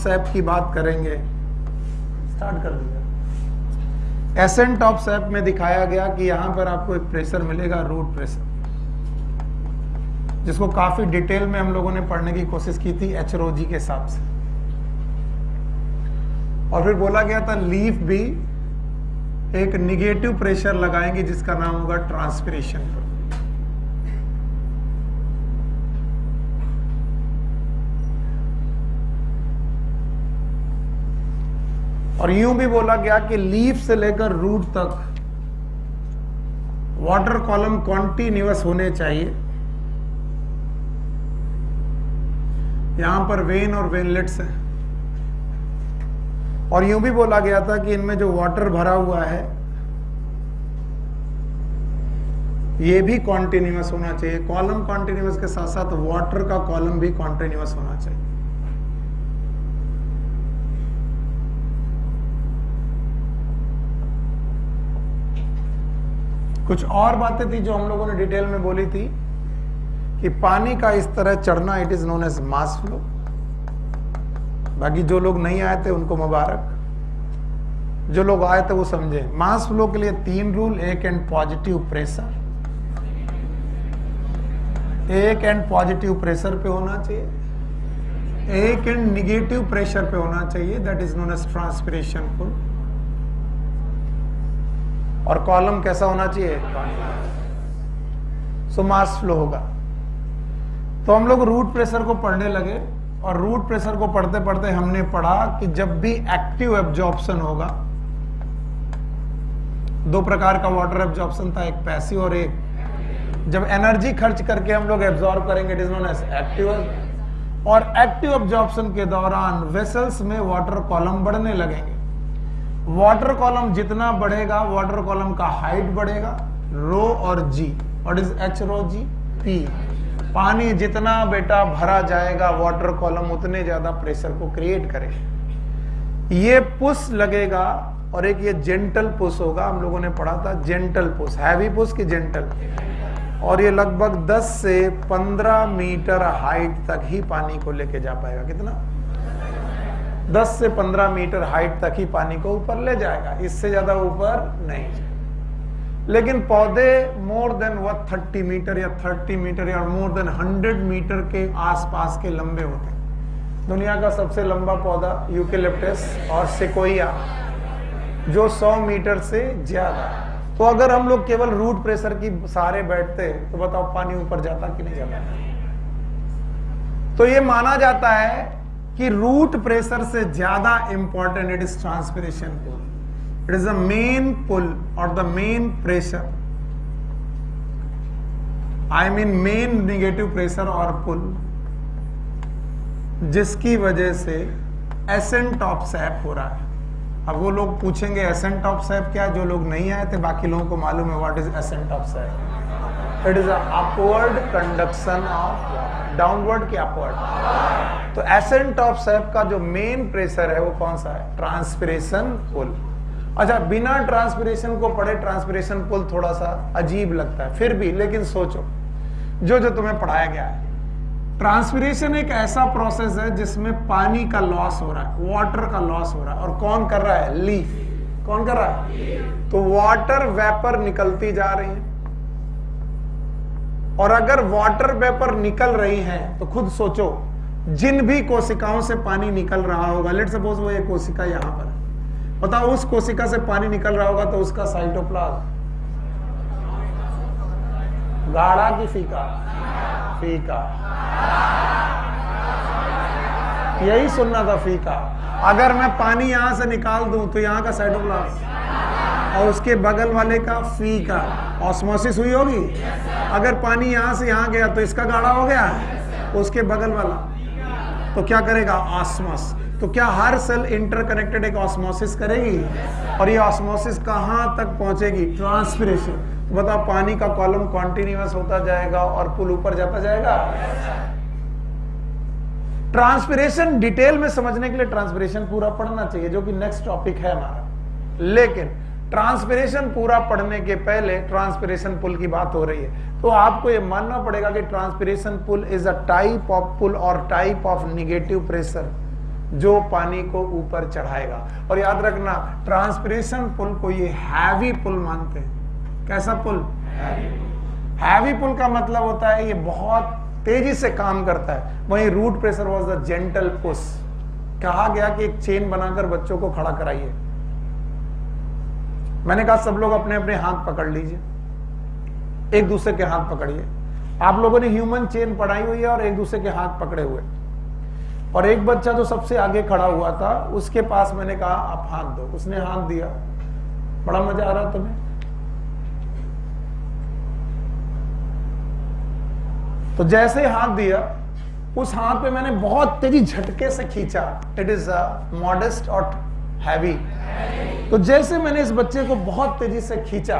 SAP की बात करेंगे, स्टार्ट कर दीजिए। एसेंट ऑफ सैप में दिखाया गया कि यहां पर आपको एक प्रेशर मिलेगा, रूट प्रेशर, जिसको काफी डिटेल में हम लोगों ने पढ़ने की कोशिश की थी HROG के हिसाब से। और फिर बोला गया था लीफ भी एक निगेटिव प्रेशर लगाएंगे जिसका नाम होगा ट्रांसपिरेशन पुल। और यूं भी बोला गया कि लीफ से लेकर रूट तक वाटर कॉलम कॉन्टिन्यूअस होने चाहिए। यहां पर वेन और वेनलेट्स हैं। और यूं भी बोला गया था कि इनमें जो वाटर भरा हुआ है ये भी कॉन्टिन्यूअस होना चाहिए। कॉलम कॉन्टिन्यूअस के साथ साथ वाटर का कॉलम भी कॉन्टिन्यूअस होना चाहिए। कुछ और बातें थी जो हम लोगों ने डिटेल में बोली थी कि पानी का इस तरह चढ़ना, it is known as mass flow. बाकी जो लोग नहीं आए थे उनको मुबारक, जो लोग आए थे वो समझे। मास फ्लो के लिए 3 रूल, एक एंड पॉजिटिव प्रेशर, एक एंड पॉजिटिव प्रेशर पे होना चाहिए, एक एंड निगेटिव प्रेशर पे होना चाहिए, that is known as transpiration pull. और कॉलम कैसा होना चाहिए? सो मास फ्लो होगा। तो हम लोग रूट प्रेशर को पढ़ने लगे और रूट प्रेशर को पढ़ते पढ़ते हमने पढ़ा कि जब भी एक्टिव एब्जॉर्प्शन होगा, 2 प्रकार का वाटर एब्जॉर्प्शन था, एक पैसिव और एक, जब एनर्जी खर्च करके हम लोग एब्जॉर्ब करेंगे it is known as active. और एक्टिव एब्जॉर्प्शन के दौरान वेसल्स में वाटर कॉलम बढ़ने लगेंगे। वाटर कॉलम जितना बढ़ेगा वाटर कॉलम का हाइट बढ़ेगा, रो और जी, व्हाट इज HROG? P। पानी जितना बेटा भरा जाएगा वाटर कॉलम उतने ज्यादा प्रेशर को क्रिएट करेगा। ये पुश लगेगा और एक ये जेंटल पुश होगा। हम लोगों ने पढ़ा था जेंटल पुश, हैवी पुश की जेंटल। और ये लगभग 10 से 15 मीटर हाइट तक ही पानी को लेके जा पाएगा। कितना? 10 से 15 मीटर हाइट तक ही पानी को ऊपर ले जाएगा, इससे ज्यादा ऊपर नहीं। लेकिन पौधे मोर देन 30 मीटर या 30 मीटर या मोर देन 100 मीटर के आसपास के लंबे होते हैं। दुनिया का सबसे लंबा पौधा यूकेलिप्टस और सेकोइया, जो 100 मीटर से ज्यादा। तो अगर हम लोग केवल रूट प्रेशर की सहारे बैठते तो बताओ पानी ऊपर जाता कि नहीं जाता? तो ये माना जाता है कि रूट प्रेशर से ज्यादा important it is transpiration pull. It is the main pull और the main pressure, I mean main negative pressure और पुल, जिसकी वजह से एसेंट ऑफ सैप हो रहा है। अब वो लोग पूछेंगे एसेंट ऑफ सैप क्या है, जो लोग नहीं आए थे, बाकी लोगों को मालूम है what is ascent of sap. It is upward conduction of, downward की अपवर्ड। तो एसेंट ऑफ सैप का जो मेन प्रेशर है वो कौन सा है? Transpiration pull. अच्छा, बिना ट्रांसपिरेशन को पढ़े ट्रांसपिरेशन पुल थोड़ा सा अजीब लगता है, फिर भी लेकिन सोचो जो जो तुम्हें पढ़ाया गया है। ट्रांसपिरेशन एक ऐसा प्रोसेस है जिसमें पानी का लॉस हो रहा है, वाटर का लॉस हो रहा है। और कौन कर रहा है? लीफ। कौन कर रहा है? तो वाटर वेपर निकलती जा रही है। और अगर वाटर वेपर निकल रही है तो खुद सोचो, जिन भी कोशिकाओं से पानी निकल रहा होगा, लेट सपोज वो एक कोशिका यहां पर, बताओ उस कोशिका से पानी निकल रहा होगा तो उसका साइटोप्लाज्म गाढ़ा कि फीका? फीका। यही सुनना था, फीका। अगर मैं पानी यहां से निकाल दूं तो यहां का साइटोप्लाज्म और उसके बगल वाले का फीका, ऑस्मोसिस हुई होगी। अगर पानी यहां से यहां गया तो इसका गाढ़ा हो गया, उसके बगल वाला तो क्या करेगा? ऑस्मोस। तो क्या हर सेल इंटरकनेक्टेड एक ऑस्मोसिस करेगी? और ये ऑस्मोसिस कहां तक पहुंचेगी? ट्रांसपिरेशन। बताओ, पानी का कॉलम कॉन्टिन्यूअस होता जाएगा और पुल ऊपर जाता जाएगा। ट्रांसपिरेशन डिटेल में समझने के लिए ट्रांसपिरेशन पूरा पढ़ना चाहिए, जो कि नेक्स्ट टॉपिक है हमारा। लेकिन ट्रांसपिरेशन पूरा पढ़ने के पहले ट्रांसपिरेशन पुल की बात हो रही है, तो आपको यह मानना पड़ेगा कि transpiration pull is a type of pull और टाइप ऑफ नेगेटिव प्रेशर जो पानी को ऊपर चढ़ाएगा। और याद रखना, ट्रांसपिरेशन पुल को ये हैवी पुल मानते हैं। कैसा पुल? हैवी पुल का मतलब होता है ये बहुत तेजी से काम करता है। वहीं root pressure was the gentle push. कहा गया कि एक चेन बनाकर बच्चों को खड़ा कराइए। मैंने कहा सब लोग अपने अपने हाथ पकड़ लीजिए, एक दूसरे के हाथ पकड़िए। आप लोगों ने ह्यूमन चेन पढ़ाई हुई है और एक दूसरे के हाथ पकड़े हुए। और एक बच्चा जो सबसे आगे खड़ा हुआ था, उसके पास मैंने कहा आप हाथ दो। उसने हाथ दिया। बड़ा मजा आ रहा तुम्हें? तो जैसे हाथ दिया, उस हाथ पे मैंने बहुत तेजी झटके से खींचा। इट इज मॉडेस्ट और हैवी। तो जैसे मैंने इस बच्चे को बहुत तेजी से खींचा,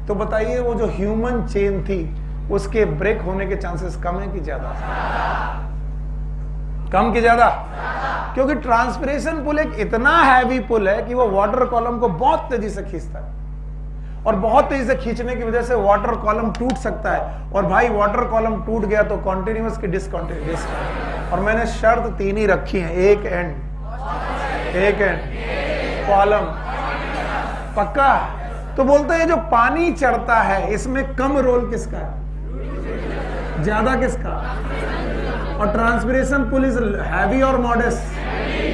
तो बताइए वो जो ह्यूमन चेन थी उसके ब्रेक होने के चांसेस कम है कि ज्यादा? कम कि ज्यादा? क्योंकि ट्रांसपिरेशन पुल एक इतना हैवी पुल है कि वो वाटर कॉलम को बहुत तेजी से खींचता है। और बहुत तेजी से खींचने की वजह से वाटर कॉलम टूट सकता है। और भाई वाटर कॉलम टूट गया तो कॉन्टिन्यूअस की डिसकंटिन्यूअस। और मैंने शर्त 3 ही रखी है, एक एंड कॉलम पक्का। तो बोलते हैं जो पानी चढ़ता है इसमें कम रोल किसका है, ज्यादा किसका? और ट्रांसपिरेशन पुल इज हैवी और मॉडेस्ट।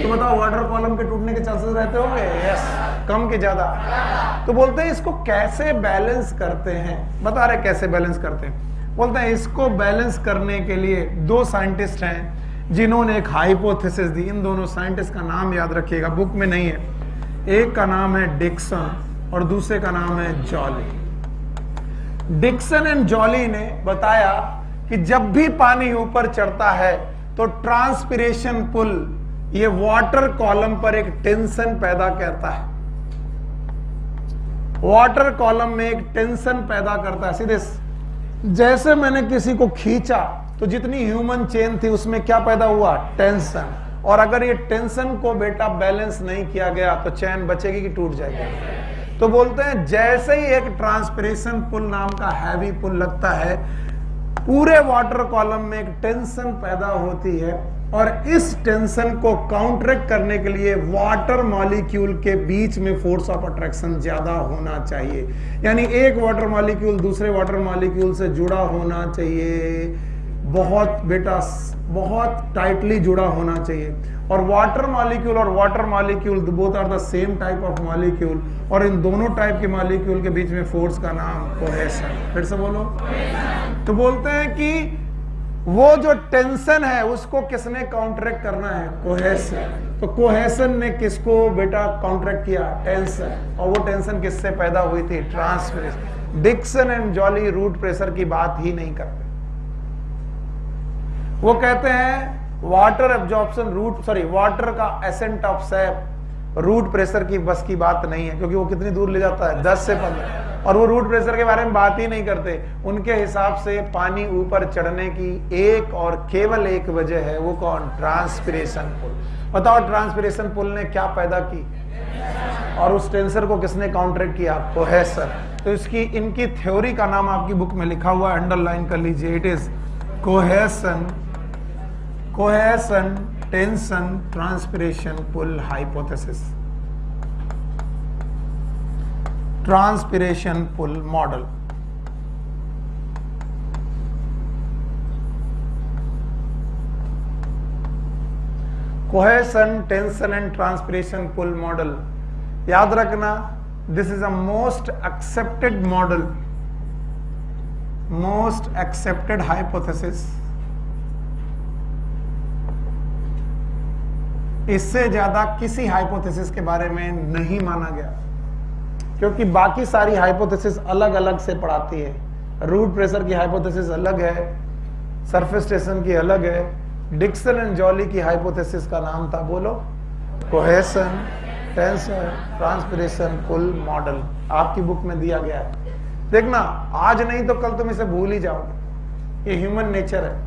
तो बताओ वाटर कॉलम के टूटने के चांसेस रहते होंगे? यस। कम के ज्यादा? तो बोलते हैं इसको कैसे बैलेंस करते हैं? बता रहे कैसे बैलेंस करते हैं। बोलते हैं इसको बैलेंस करने के लिए 2 साइंटिस्ट हैं जिन्होंने एक हाइपोथेसिस दी। इन दोनों साइंटिस्ट का नाम याद रखिएगा, बुक में नहीं है। एक का नाम है डिक्सन और दूसरे का नाम है जॉली। डिक्सन एंड जॉली ने बताया कि जब भी पानी ऊपर चढ़ता है तो ट्रांसपिरेशन पुल ये वाटर कॉलम पर एक टेंशन पैदा करता है। वाटर कॉलम में एक टेंशन पैदा करता है। सीधे जैसे मैंने किसी को खींचा तो जितनी ह्यूमन चेन थी उसमें क्या पैदा हुआ? टेंशन। और अगर ये टेंशन को बेटा बैलेंस नहीं किया गया तो चैन बचेगी कि टूट जाएगी? तो बोलते हैं जैसे ही एक ट्रांसपिरेशन पुल नाम का हैवी पुल लगता है, पूरे वाटर कॉलम में एक टेंशन पैदा होती है। और इस टेंशन को काउंटरैक्ट करने के लिए वाटर मॉलिक्यूल के बीच में फोर्स ऑफ अट्रैक्शन ज्यादा होना चाहिए। यानी एक वाटर मॉलिक्यूल दूसरे वाटर मॉलिक्यूल से जुड़ा होना चाहिए, बहुत टाइटली जुड़ा होना चाहिए। और water molecule both are the same type of molecule. और इन दोनों टाइप के मॉलिक्यूल के बीच में फोर्स का नाम कोहेशन। फिर से बोलो। तो बोलते हैं कि वो जो टेंशन है उसको किसने काउंटरैक्ट करना है? कोहेशन। तो कोहेशन ने किसको बेटा काउंटरैक्ट किया? टेंशन। और वो टेंशन किससे पैदा हुई थी? Transpiration. Dixon and Joly root pressure की बात ही नहीं करते। वो कहते हैं वाटर एब्जॉर्प्शन वाटर का ascent of sap root pressure की बस की बात नहीं है, क्योंकि वो कितनी दूर ले जाता है? 10 से 15। और वो रूट प्रेशर के बारे में बात ही नहीं करते। उनके हिसाब से पानी ऊपर चढ़ने की एक और केवल एक वजह है, वो कौन? Transpiration pull. बताओ ट्रांसपिरेशन पुल ने क्या पैदा की और उस टेंसर को किसने काउंटरैक्ट किया? कोहेशन। तो इनकी थ्योरी का नाम आपकी बुक में लिखा हुआ है, अंडरलाइन कर लीजिए। It is cohesion tension transpiration pull hypothesis, transpiration pull model. Cohesion tension and transpiration pull model. याद रखना, this is a most accepted model, most accepted hypothesis. इससे ज्यादा किसी हाइपोथेसिस के बारे में नहीं माना गया, क्योंकि बाकी सारी हाइपोथेसिस अलग अलग से पढ़ाती है। रूट प्रेशर की हाइपोथेसिस अलग है, सरफेस टेंशन की अलग है। डिक्सन एंड जॉली की हाइपोथेसिस का नाम था, बोलो, cohesion tension transpiration pull model. आपकी बुक में दिया गया है, देखना। आज नहीं तो कल तुम इसे भूल ही जाओगे, ये ह्यूमन नेचर है।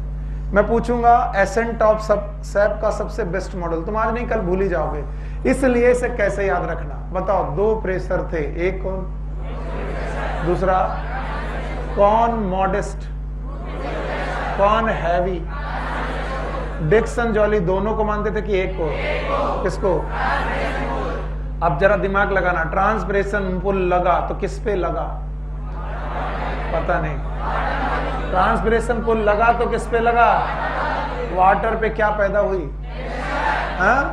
मैं पूछूंगा एसेंट ऑफ सैप का सबसे बेस्ट मॉडल, तुम आज नहीं कल भूल ही जाओगे। इसलिए इसे कैसे याद रखना? बताओ, 2 प्रेशर थे, एक कौन, दूसरा कौन? मॉडेस्ट, कौन हैवी? डिक्सन जॉली दोनों को मानते थे कि एक को? किसको? अब जरा दिमाग लगाना, ट्रांसपिरेशन पुल लगा तो किस पे लगा? पता नहीं। ट्रांसपिरेशन पुल लगा तो किस पे लगा? वाटर पे क्या पैदा हुई?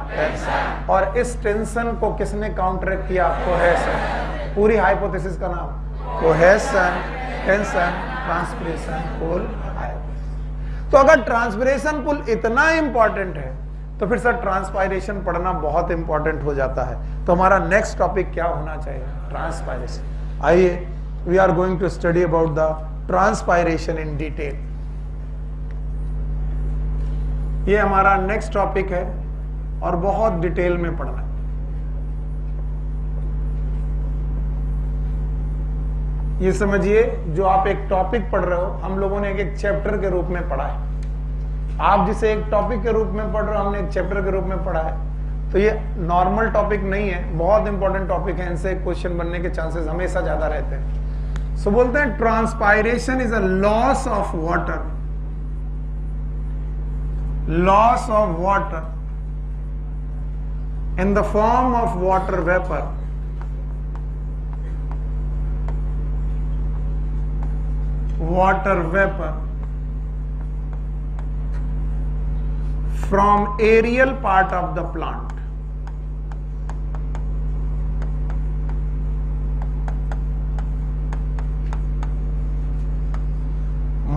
टेंशन। और इस टेंशन को किसने काउंटरैक्ट किया? कोहेशन। पूरी हाइपोथेसिस का नाम कोहेशन, टेंशन, ट्रांसपिरेशन पुल। तो अगर ट्रांसपिरेशन पुल इतना इंपॉर्टेंट है तो फिर सर ट्रांसपायरेशन पढ़ना बहुत इंपॉर्टेंट हो जाता है। तो हमारा नेक्स्ट टॉपिक क्या होना चाहिए? ट्रांसपायरेशन। आइए, we are going to study about the transpiration in detail. ये हमारा नेक्स्ट टॉपिक है और बहुत डिटेल में पढ़ना है। ये समझिए, जो आप एक टॉपिक पढ़ रहे हो, हम लोगों ने एक चैप्टर के रूप में पढ़ा है। आप जिसे एक टॉपिक के रूप में पढ़ रहे हो, हमने एक चैप्टर के रूप में पढ़ा है। तो ये नॉर्मल टॉपिक नहीं है, बहुत इंपॉर्टेंट टॉपिक है। इनसे क्वेश्चन बनने के चांसेस हमेशा ज्यादा रहते हैं। सो बोलते हैं transpiration is a loss of water, loss of water in the form of water vapor from aerial part of the plant,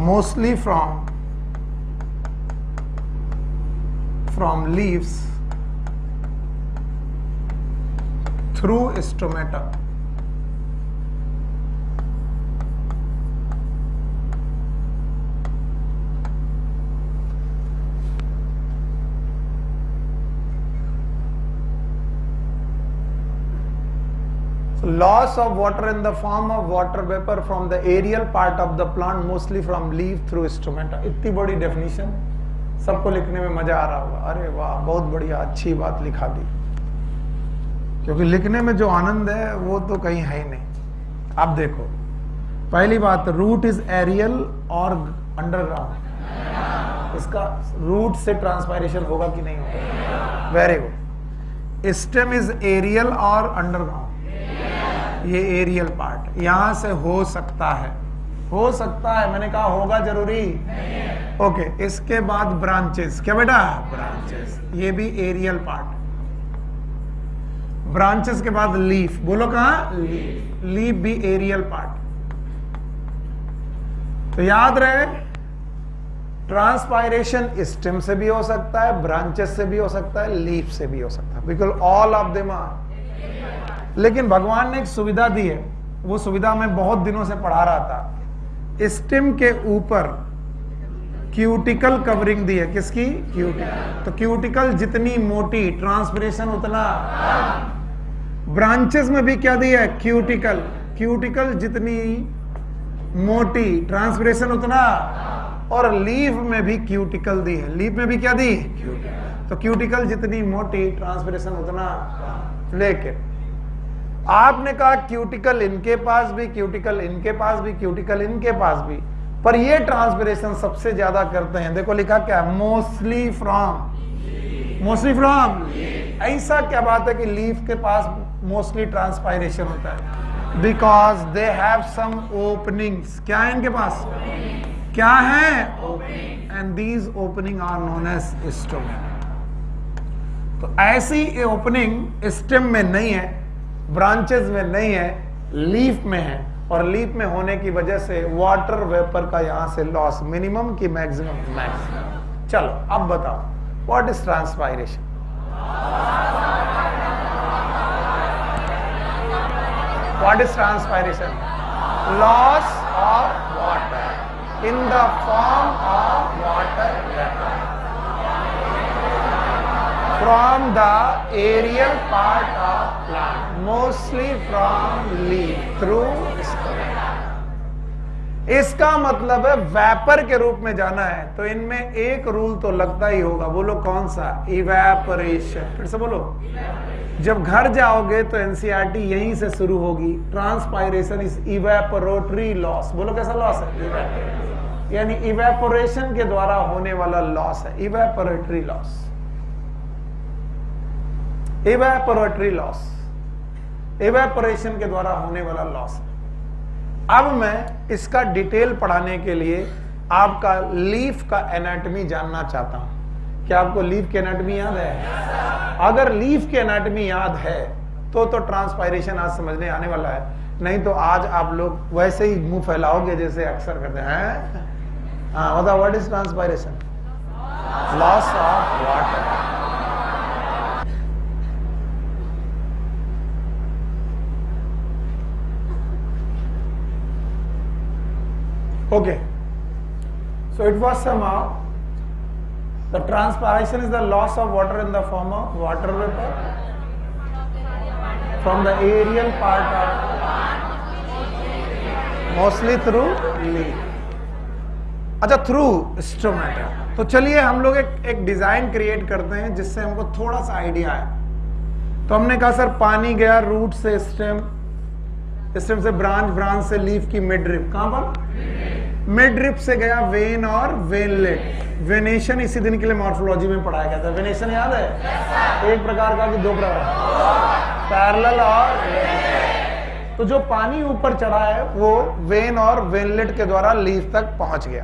mostly from leaves through stomata. So loss of water in the form of water vapor from the aerial part of the plant, mostly from leaf through stomata. इतनी बड़ी definition सबको लिखने में मजा आ रहा होगा। अरे वाह, बहुत बढ़िया, अच्छी बात लिखा दी। क्योंकि लिखने में जो आनंद है वो तो कहीं है ही नहीं। अब देखो, पहली बात, रूट इज एरियल और अंडरग्राउंड। इसका रूट से ट्रांसपायरेशन होगा कि नहीं होगा? Very good. Stem is aerial और अंडरग्राउंड। ये एरियल पार्ट यहां से हो सकता है, हो सकता है, मैंने कहा होगा जरूरी? ओके। इसके बाद ब्रांचेस, क्या बेटा? ब्रांचेस, ये भी एरियल पार्ट। ब्रांचेस के बाद लीफ, बोलो कहां? लीफ। लीफ भी एरियल पार्ट। तो याद रहे, ट्रांसपायरेशन स्टेम से भी हो सकता है, ब्रांचेस से भी हो सकता है, लीफ से भी हो सकता है, because all of them are. लेकिन भगवान ने एक सुविधा दी है, वो सुविधा मैं बहुत दिनों से पढ़ा रहा था। स्टेम के ऊपर क्यूटिकल कवरिंग दी है। किसकी? क्यूटिकल। तो क्यूटिकल जितनी मोटी, ट्रांसपिरेशन उतना। ब्रांचेस में भी क्या दिया है? क्यूटिकल। क्यूटिकल जितनी मोटी, ट्रांसपिरेशन उतना। और लीफ में भी क्यूटिकल दी है। लीफ में भी क्या दी? क्यूटिकल। तो क्यूटिकल जितनी मोटी, ट्रांसपिरेशन उतना। लेकिन आपने कहा क्यूटिकल इनके पास भी, क्यूटिकल इनके पास भी, क्यूटिकल इनके पास भी, पर ये ट्रांसपिरेशन सबसे ज्यादा करते हैं। देखो लिखा क्या? Mostly from. Mostly from. ऐसा क्या बात है कि लीफ के पास मोस्टली ट्रांसपायरेशन होता है? Because they have some openings. क्या है इनके पास? क्या है? And these opening are known as stomata. तो ऐसी ओपनिंग स्टेम में नहीं है, ब्रांचेस में नहीं है, लीफ में है। और लीफ में होने की वजह से वाटर वेपर का यहां से लॉस, मिनिमम की मैक्सिमम। मैक्सिमम। चलो अब बताओ, what is transpiration? What is transpiration? Loss of water in the form of water vapour from the aerial part of plant, mostly from leaf through stomata. इसका मतलब है वेपर के रूप में जाना है तो इनमें एक रूल तो लगता ही होगा। बोलो कौन सा? इवेपोरेशन। फिर से बोलो। जब घर जाओगे तो एनसीईआरटी यहीं से शुरू होगी। Transpiration is evaporatory loss. बोलो कैसा लॉस है? यानी इवेपोरेशन के द्वारा होने वाला लॉस है, इवेपोरेटरी लॉस, इवेपोरेटरी लॉस, इवेपोरेशन के द्वारा होने वाला लॉस है। अब मैं इसका डिटेल पढ़ाने के लिए आपका लीफ का एनाटॉमी जानना चाहता हूं। क्या आपको लीफ की एनाटॉमी याद है? अगर लीफ की एनाटॉमी याद है तो ट्रांसपायरेशन आज समझने आने वाला है, नहीं तो आज आप लोग वैसे ही मुंह फैलाओगे जैसे अक्सर करते हैं। हाँ, बताओ what is transpiration? Loss of water. Okay, so it was somehow the transpiration is the loss of water in the form of water vapor from the aerial part of mostly through leaf. अच्छा, through stomata. तो चलिए हम लोग एक design create करते हैं जिससे हमको थोड़ा सा आइडिया आए। तो हमने कहा सर पानी गया रूट से स्टेम, स्टेम से ब्रांच, ब्रांच से लीफ की मिड ड्रिप। कहां पर? मिड ड्रिप से गया वेन और वेनलेट। वेनेशन इसी दिन के लिए मॉर्फोलॉजी में पढ़ाया गया था। वेनेशन याद है? एक प्रकार का कि दो प्रकार, पैरेलल और। तो जो पानी ऊपर चढ़ा है वो वेन और वेनलेट के द्वारा लीफ तक पहुंच गया।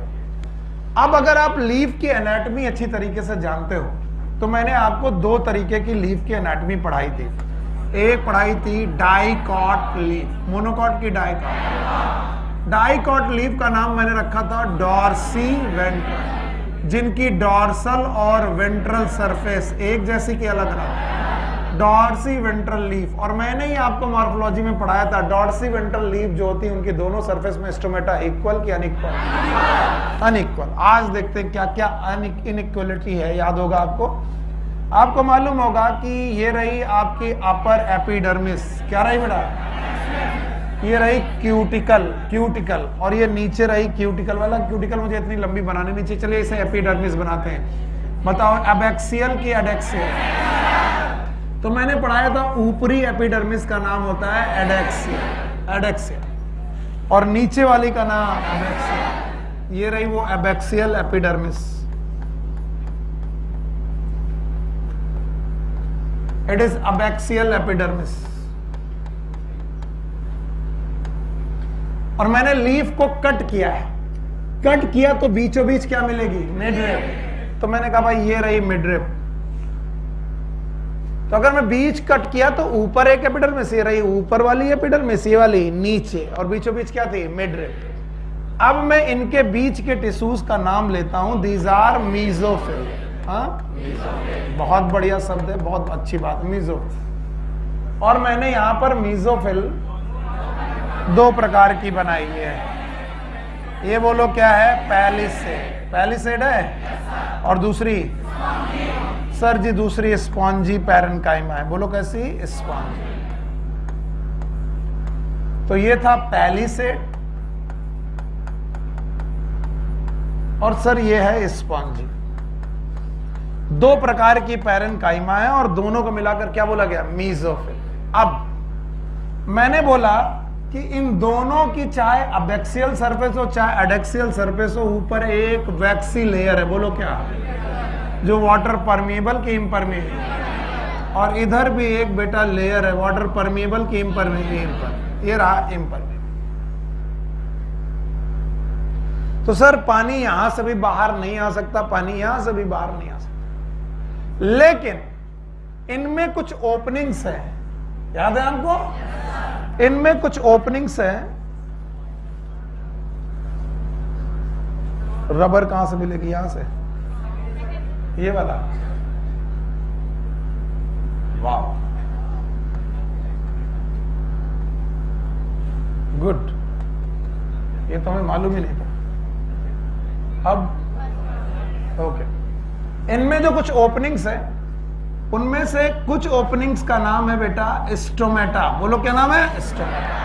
अब अगर आप लीफ की एनाटॉमी अच्छी तरीके से जानते हो तो मैंने आपको दो तरीके की लीफ की एनाटॉमी पढ़ाई थी। एक पढ़ाई थी डाइकॉट लीफ, मोनोकॉट की डाइकॉट। डाइकॉट लीफ का नाम मैंने रखा था डॉर्सी वेंट्रल, जिनकी डॉर्सल और वेंट्रल सरफेस एक जैसी की अलग रहा, डॉर्सी वेंट्रल लीफ। और मैंने ही आपको मॉर्फोलॉजी में पढ़ाया था डॉर्सी वेंट्रल लीफ जो होती है उनकी दोनों सरफेस में स्टोमेटा इक्वल की अनइक्वल? अनइक्वल। आज देखते हैं क्या क्या इनइक्वलिटी है। याद होगा आपको, आपको मालूम होगा कि ये रही आपकी अपर एपिडर्मिस, क्या रही बेटा? ये रही क्यूटिकल, क्यूटिकल, और ये नीचे रही क्यूटिकल वाला। क्यूटिकल मुझे इतनी लंबी बनानी नहीं चाहिए, चलिए इसे एपिडर्मिस बनाते हैं। बताओ एबैक्सियल की एडेक्सियल? तो मैंने पढ़ाया था ऊपरी एपिडर्मिस का नाम होता है एडेक्सियल, एडेक्सियल, और नीचे वाली का नाम एबैक्सियल। ये रही वो abaxial epidermis. It is abaxial epidermis. और मैंने लीफ को कट किया है, कट किया तो बीचों बीच क्या मिलेगी? मिडरिप। तो मैंने कहा भाई ये रही मिडरिप। तो अगर मैं बीच कट किया तो ऊपर एक एपिडर्मिस, ये रही ऊपर वाली एपिडर्मिस, ये वाली नीचे, और बीचों बीच क्या थी? मिडरिप। अब मैं इनके बीच के टिश्यूज का नाम लेता हूं, दीज आर मीजोफिल। हाँ, बहुत बढ़िया शब्द है, बहुत अच्छी बात, मीजोफिल। और मैंने यहां पर मीजोफिल दो प्रकार की बनाई है। ये बोलो क्या है? पैलिसेड, पैलिसेड है। और दूसरी सर जी दूसरी स्पॉन्जी पैरेन्काइमा है। बोलो कैसी? स्पॉन्जी। तो ये था पैलिसेड और सर ये है स्पॉन्जी। दो प्रकार की पैरेन्काइमा है और दोनों को मिलाकर क्या बोला गया? मीजोफिल। अब मैंने बोला कि इन दोनों की चाहे अबैक्सियल सरफेस हो चाहे एडेक्सियल सरफेस हो, ऊपर एक वैक्सी लेयर है। बोलो क्या? जो वाटर परमिएबल की इम्परमिएबल, और इधर भी एक बेटा लेयर है वाटर परमिएबल की इम्परमिएबल। ये रहा इम्परमिएबल। तो सर पानी यहां से भी बाहर नहीं आ सकता, पानी यहां से भी बाहर नहीं आ सकता, लेकिन इनमें कुछ ओपनिंग्स है। याद है आपको? इनमें कुछ ओपनिंग्स हैं। रबर कहां से मिलेगी? यहां से, ये वाला। वाह, गुड, ये तो हमें मालूम ही नहीं था। अब ओके, इनमें जो कुछ ओपनिंग्स है उनमें से कुछ ओपनिंग्स का नाम है बेटा स्टोमेटा। बोलो क्या नाम है? स्टोमेटा।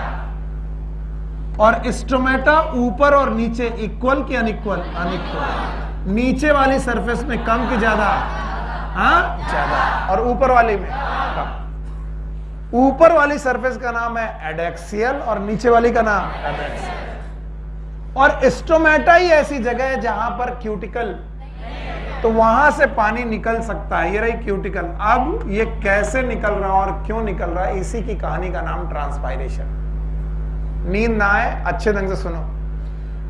और स्टोमेटा ऊपर और नीचे इक्वल की अनइक्वल? अनइक्वल। नीचे वाली सरफेस में कम की ज्यादा? हाँ, ज्यादा। और ऊपर वाली में कम। ऊपर वाली सरफेस का नाम है एडेक्सियल और नीचे वाली का नाम एबैक्सियल। और स्टोमेटा ही ऐसी जगह है जहां पर क्यूटिकल, तो वहां से पानी निकल सकता है। ये रही क्यूटिकल। अब ये कैसे निकल रहा है और क्यों निकल रहा है, इसी की कहानी का नाम ट्रांसपायरेशन। नींद ना आए, अच्छे ढंग से सुनो।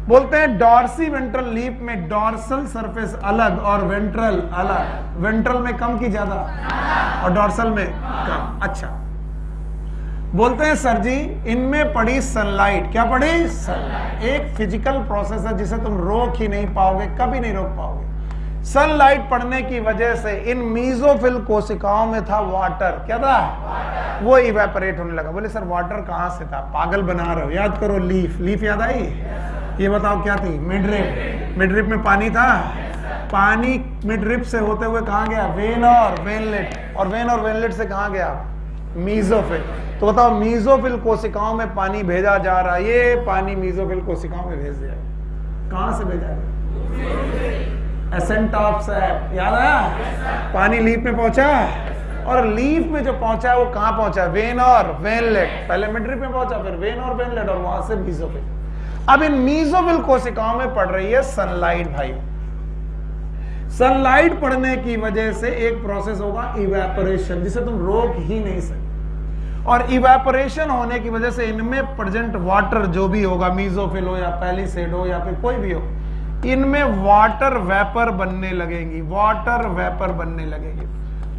बोलते हैं डॉर्सी वेंट्रल लीफ में डॉर्सल सरफेस अलग और वेंट्रल अलग। वेंट्रल में कम की ज्यादा और डॉर्सल में कम। अच्छा, बोलते हैं सर जी इनमें पड़ी सनलाइट। क्या पड़ी? सनलाइट। एक फिजिकल प्रोसेस है जिसे तुम रोक ही नहीं पाओगे, कभी नहीं रोक पाओगे। सनलाइट पड़ने की वजह से इन मीजोफिल कोशिकाओं में था वाटर। क्या था? वाटर। वो इवेपोरेट होने लगा। बोले सर वाटर कहां से था? पागल बना रहे हो। याद करो लीफ। लीफ याद आई? ये बताओ क्या थी? मिडरिप। मिडरिप में पानी था। पानी मिडरिप से होते हुए कहां गया? वेन और वेनलेट। और वेन और वेनलेट से कहां गया? मीजोफिल। तो बताओ मीजोफिल कोशिकाओं में पानी भेजा जा रहा है। ये पानी मीजोफिल कोशिकाओं में भेज दिया। कहां से भेजा गया? Accent of SAP. याद आया? पानी लीफ में पहुंचा और लीफ में जो पहुंचा है वो कहां पहुंचा? वेन और वेनलेट। पहले मिडरिप में पहुंचा, फिर वेन और वेनलेट और वहां से मीजोफिल। अब इन मीजोफिल कोशिकाओं में पड़ रही है सनलाइट। भाई सनलाइट पड़ने की वजह से एक प्रोसेस होगा इवेपोरेशन, जिसे तुम रोक ही नहीं सकते। और इवेपोरेशन होने की वजह से इनमें प्रेजेंट वाटर जो भी होगा, मीजोफिल हो या पैलिसेड हो या फिर कोई भी हो, इनमें वाटर वेपर बनने लगेंगी। वाटर वेपर बनने लगेगी।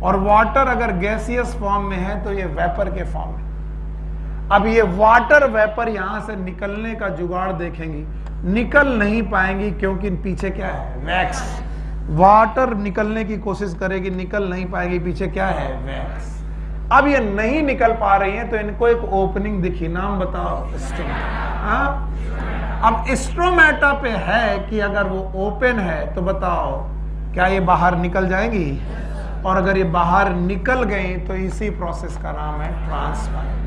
और वाटर अगर गैसियस फॉर्म में है तो ये वेपर के फॉर्म में। अब ये वाटर वेपर यहां से निकलने का जुगाड़ देखेंगी, निकल नहीं पाएंगी क्योंकि पीछे क्या है? वैक्स। वाटर निकलने की कोशिश करेगी, निकल नहीं पाएगी, पीछे क्या है? वैक्स। अब ये नहीं निकल पा रही है तो इनको एक ओपनिंग दिखी। नाम बताओ? स्टोमेटा। अब स्टोमेटा पे है कि अगर वो ओपन है तो बताओ क्या ये बाहर निकल जाएंगी? और अगर ये बाहर निकल गई तो इसी प्रोसेस का नाम है ट्रांसपायरेशन।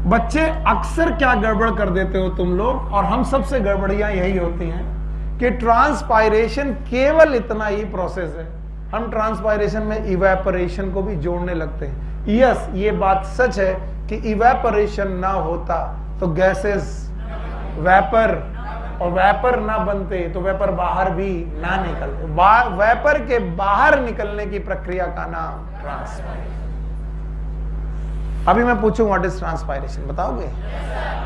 बच्चे अक्सर क्या गड़बड़ कर देते हो तुम लोग, और हम सबसे गड़बड़ियां यही होती हैं कि ट्रांसपायरेशन केवल इतना ही प्रोसेस है। हम ट्रांसपायरेशन में इवेपोरेशन को भी जोड़ने लगते हैं। यस, ये बात सच है कि इवेपोरेशन ना होता तो गैसेस वेपर, और वेपर ना बनते तो वेपर बाहर भी ना निकलते। वेपर के बाहर निकलने की प्रक्रिया का नाम ट्रांसपायरेशन। अभी मैं पूछूं व्हाट इज ट्रांसपायरेशन, बताओगे?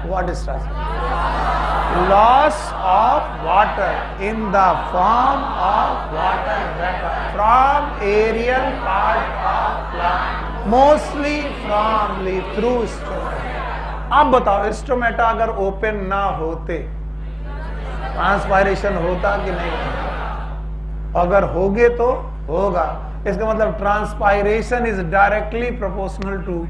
What is transpiration? Loss of water in the form of water vapour from aerial part of plant, mostly from leaf through stomata. अब बताओ स्टोमेटा अगर ओपन ना होते ट्रांसपायरेशन होता कि नहीं होता? अगर होगे तो होगा। इसका मतलब transpiration is directly proportional to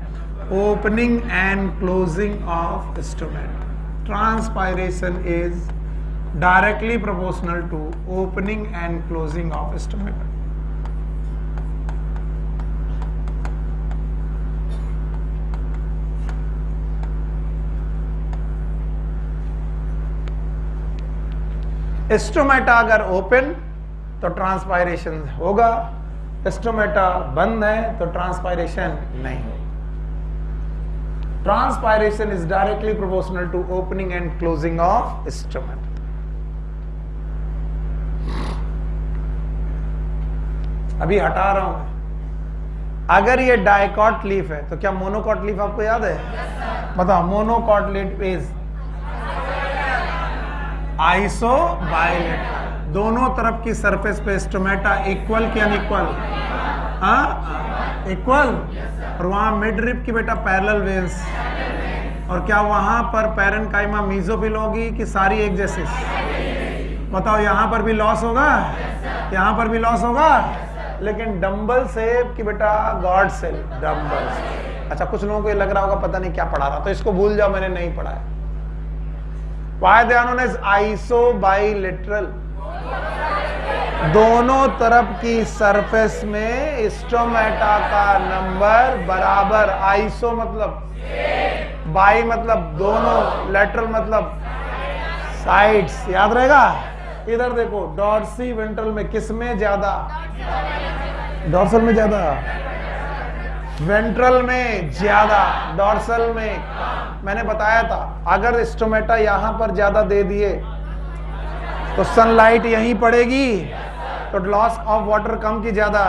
opening and closing of stomata. Transpiration is directly proportional to opening and closing of stomata. Stomata अगर ओपन तो ट्रांसपायरेशन होगा, स्टोमेटा बंद है तो ट्रांसपायरेशन नहीं होगा। Transpiration is directly proportional to opening and closing of stomata. अभी हटा रहा हूं मैं। अगर ये डाइकॉट लीफ है तो क्या मोनोकॉट लीफ आपको याद है? बताओ। Monocot leaf is isobilateral. दोनों तरफ की सरफेस पे स्टोमेटा इक्वल कि अनइक्वल? इक्वल। और वहां मिड रिप की बेटा पैरेलल वेन्स। और क्या वहां पर पैरेन्काइमा मीजोफिल होगी कि सारी एक जैसे? बताओ। यहां पर भी लॉस होगा, यहां पर भी लॉस होगा, लेकिन डंबल शेप की बेटा गॉड सेल डंबल। अच्छा, कुछ लोगों को ये लग रहा होगा पता नहीं क्या पढ़ा रहा, तो इसको भूल जाओ, मैंने नहीं पढ़ा है। Why they are known as isobilateral? दोनों तरफ की सरफेस में स्टोमेटा का नंबर बराबर। आइसो मतलब बाई मतलब दोनों, लेटरल मतलब साइड्स। याद रहेगा? इधर देखो, डॉर्सी वेंट्रल में किस में ज्यादा? डॉर्सल में ज्यादा। वेंट्रल में ज्यादा, डॉर्सल में। मैंने बताया था अगर स्टोमेटा यहां पर ज्यादा दे दिए तो सनलाइट यहीं पड़ेगी, तो लॉस ऑफ वाटर कम की ज्यादा।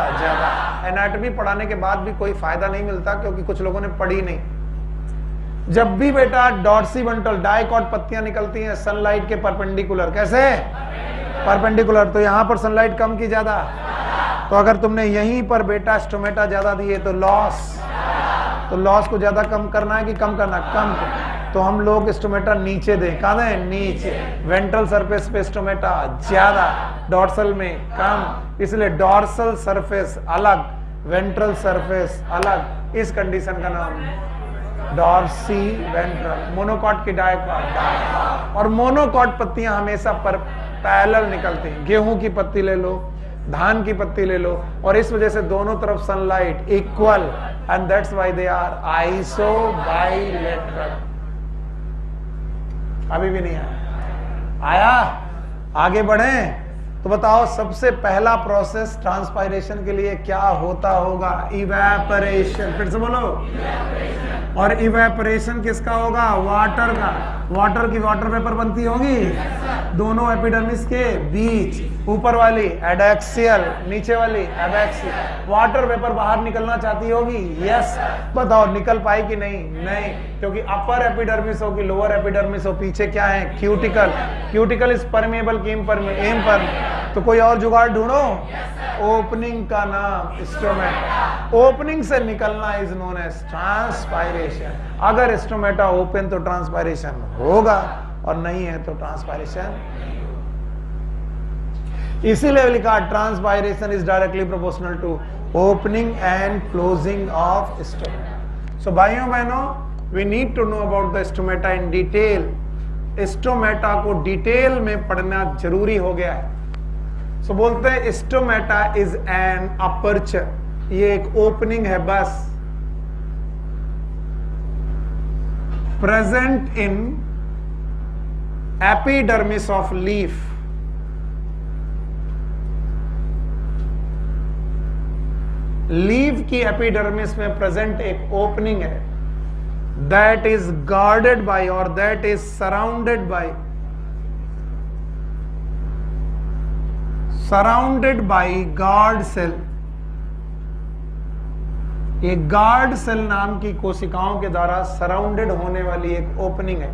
एनाटॉमी पढ़ाने के बाद भी कोई फायदा नहीं मिलता, क्योंकि कुछ लोगों ने पढ़ी नहीं। जब भी बेटा डॉर्सिवेंट्रल डाइकॉट पत्तियां निकलती हैं सनलाइट के परपेंडिकुलर, कैसे परपेंडिकुलर, तो यहां पर सनलाइट कम की ज्यादा। तो अगर तुमने यहीं पर बेटा स्टोमेटा ज्यादा दिए तो लॉस को ज्यादा कम करना है कि कम करना, कम। तो हम लोग स्टोमेटा नीचे दें, कहां दें, नीचे। वेंट्रल सरफेस पे स्टोमेटा ज्यादा, डॉर्सल में कम, इसलिए डॉर्सल सरफेस अलग, वेंट्रल सरफेस अलग। इस कंडीशन का नाम डॉर्सी वेंट्रल। मोनोकॉट की डायकॉट, और मोनोकॉट पत्तियां हमेशा पर पैरेलल निकलती हैं। गेहूं की पत्ती ले लो, धान की पत्ती ले लो, और इस वजह से दोनों तरफ sunlight equal, and that's why they are isobilateral. अभी भी नहीं आया? आगे बढ़ें तो बताओ सबसे पहला प्रोसेस ट्रांसपायरेशन के लिए क्या होता होगा? इवेपोरेशन। फिर से बोलो। और इवेपोरेशन किसका होगा? वाटर का। वाटर की वाटर वेपर बनती होगी दोनों एपिडर्मिस के बीच, ऊपर वाली एडेक्सियल, नीचे वाली एबैक्सियल। वाटर वेपर बाहर निकलना चाहती होगी, यस। बताओ निकल पाई कि नहीं? नहीं, क्योंकि अपर एपिडर्मिस हो कि लोअर एपिडर्मिस हो, पीछे क्या है? क्यूटिकल। क्यूटिकल इज परमेबल की इम्परमेबल। तो कोई और जुगाड़ ढूंढो। ओपनिंग का नाम स्टोमेटा। ओपनिंग से निकलना इज नोन एज ट्रांसपायरेशन। अगर स्टोमेटा ओपन तो ट्रांसपायरेशन होगा, और नहीं है तो ट्रांसपायरेशन। इसीलिए लिखा transpiration is directly proportional to opening and closing of stomata. So भाइयों बहनों, we need to know about the stomata in detail. Stomata को डिटेल में पढ़ना जरूरी हो गया है। सो बोलते हैं स्टोमेटा इज एन अपर्चर। ये एक ओपनिंग है बस, present in epidermis of leaf. Leaf की एपिडर्मिस में प्रेजेंट एक ओपनिंग है, दैट इज गार्डेड बाय और that is surrounded by guard cell. ये गार्ड सेल नाम की कोशिकाओं के द्वारा सराउंडेड होने वाली एक ओपनिंग है।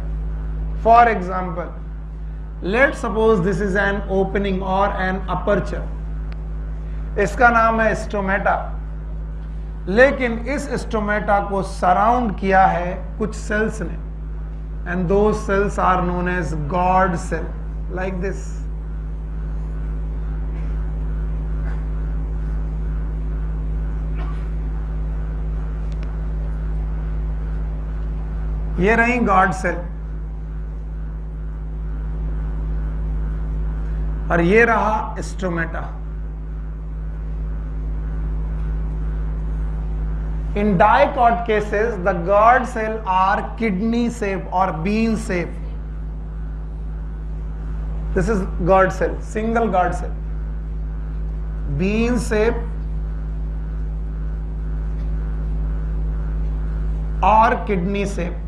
For example, let suppose this is an opening और एन अपर्चर। इसका नाम है स्टोमेटा, लेकिन इस स्टोमेटा को सराउंड किया है कुछ सेल्स ने, and those cells are known as guard cell, like this. ये रही गार्ड सेल, और ये रहा stomata. In dicot cases, the guard cell are kidney shape or bean shape. This is guard cell, single guard cell. Bean shape or kidney shape.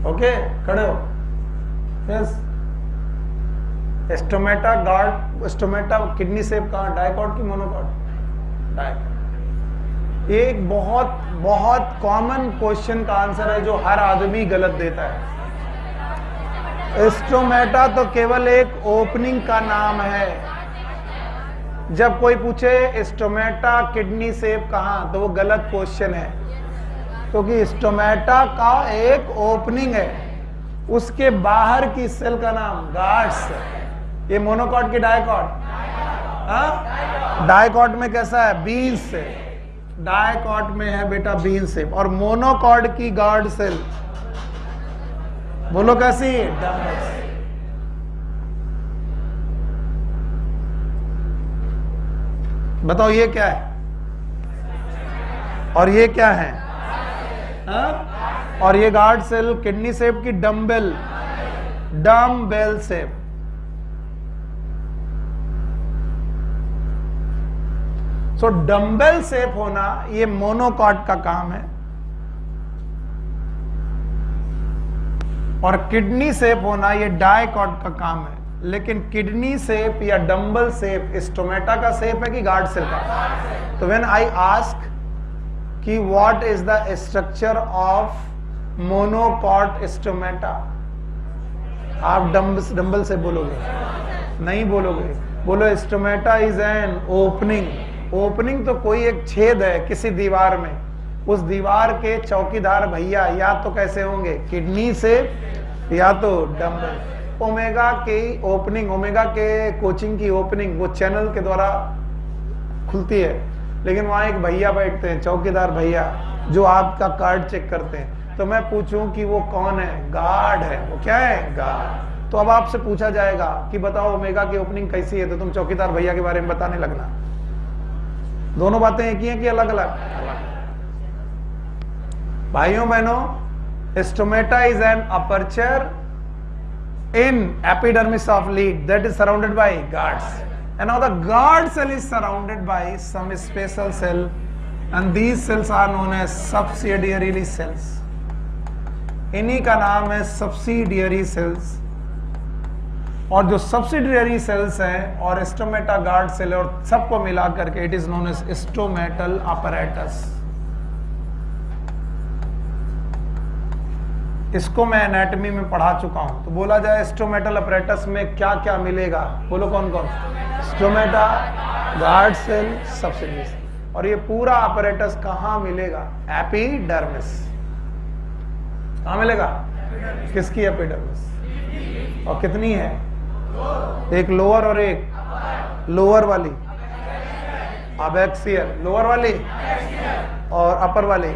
Okay, खड़े हो। Yes, stomata guard, stomata kidney shape का, dicot की monocot? Dicot. एक बहुत बहुत common question का answer है जो हर आदमी गलत देता है। स्टोमेटा तो केवल एक ओपनिंग का नाम है। जब कोई पूछे स्टोमेटा किडनी शेप कहां, तो वो गलत क्वेश्चन है, क्योंकि स्टोमेटा का एक ओपनिंग है, उसके बाहर की सेल का नाम गार्ड सेल। ये मोनोकॉट की डाइकॉट? डाइकॉट में कैसा है? Bean cell. डाइकॉट में है बेटा बीन शेप, और मोनोकॉट की गार्ड सेल बोलो कैसी? Double cell. बताओ ये क्या है और ये क्या है? और ये गार्ड सेल किडनी शेप की डम्बेल शेप। सो डम्बेल शेप होना ये मोनोकॉट का काम है, और किडनी शेप होना ये डायकॉट का काम है। लेकिन किडनी शेप या डम्बल शेप स्टोमेटा का शेप है कि गार्ड सेल का? तो व्हेन आई आस्क कि what is the structure of monocot stomata, आप डम्बल से बोलोगे? नहीं बोलोगे। बोलो stomata is an opening. Opening तो कोई एक छेद है किसी दीवार में, उस दीवार के चौकीदार भैया या तो कैसे होंगे? किडनी से या तो डम्बल। ओमेगा की ओपनिंग, ओमेगा के कोचिंग की ओपनिंग वो चैनल के द्वारा खुलती है, लेकिन वहां एक भैया बैठते हैं, चौकीदार भैया, जो आपका कार्ड चेक करते हैं। तो मैं पूछूं कि वो कौन है? गार्ड है। वो क्या है? गार्ड। तो अब आपसे पूछा जाएगा कि बताओ ओमेगा की ओपनिंग कैसी है, तो तुम चौकीदार भैया के बारे में बताने लगना। दोनों बातें एक ही हैं कि अलग अलग? भाइयों बहनों, stomata is an aperture in epidermis of lead that is surrounded by guards, and now the guard cell is surrounded by some special cell, and these cells are known as subsidiary cells. इन्हीं का नाम है subsidiary cells। और जो subsidiary cells हैं और stomata guard cell और सबको मिला करके it is known as stomatal apparatus। इसको मैं एनाटॉमी में पढ़ा चुका हूं। तो बोला जाए स्टोमेटल अपरेटस में क्या क्या मिलेगा? बोलो कौन कौन? Stomata, guard cell, subsidiary cell. और ये पूरा अपरेटस कहां मिलेगा? एपिडर्मिस। कहां मिलेगा? किसकी एपिडर्मिस? और कितनी है? एक लोअर और एक लोअर वाली, अबैक्सियल लोअर वाली और अपर वाले।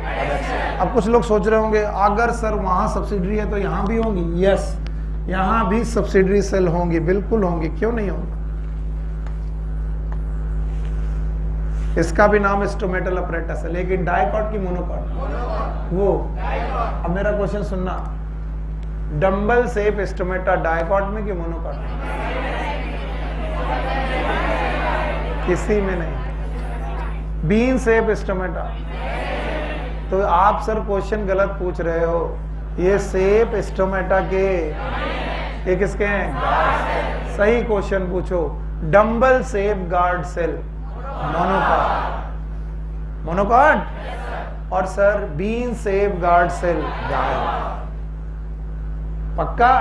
अब कुछ लोग सोच रहे होंगे अगर सर वहां सब्सिडरी है तो यहां भी होंगी। यस, यहां भी सब्सिडरी सेल होंगी, बिल्कुल होंगी, क्यों नहीं होंगी? इसका भी नाम स्टोमेटल अपरेटस है, लेकिन डायकॉट की मोनोकॉट? वो। अब मेरा क्वेश्चन सुनना, डम्बल शेप स्टोमेटा डायकॉट में कि मोनोकॉट में? किसी में नहीं। Bean shape stomata? तो आप सर क्वेश्चन गलत पूछ रहे हो। ये शेप स्टोमेटा के, ये किसके हैं? सही क्वेश्चन पूछो। Dumbbell shape guard cell monocot, monocot. और sir bean shape guard cell dicot. पक्का?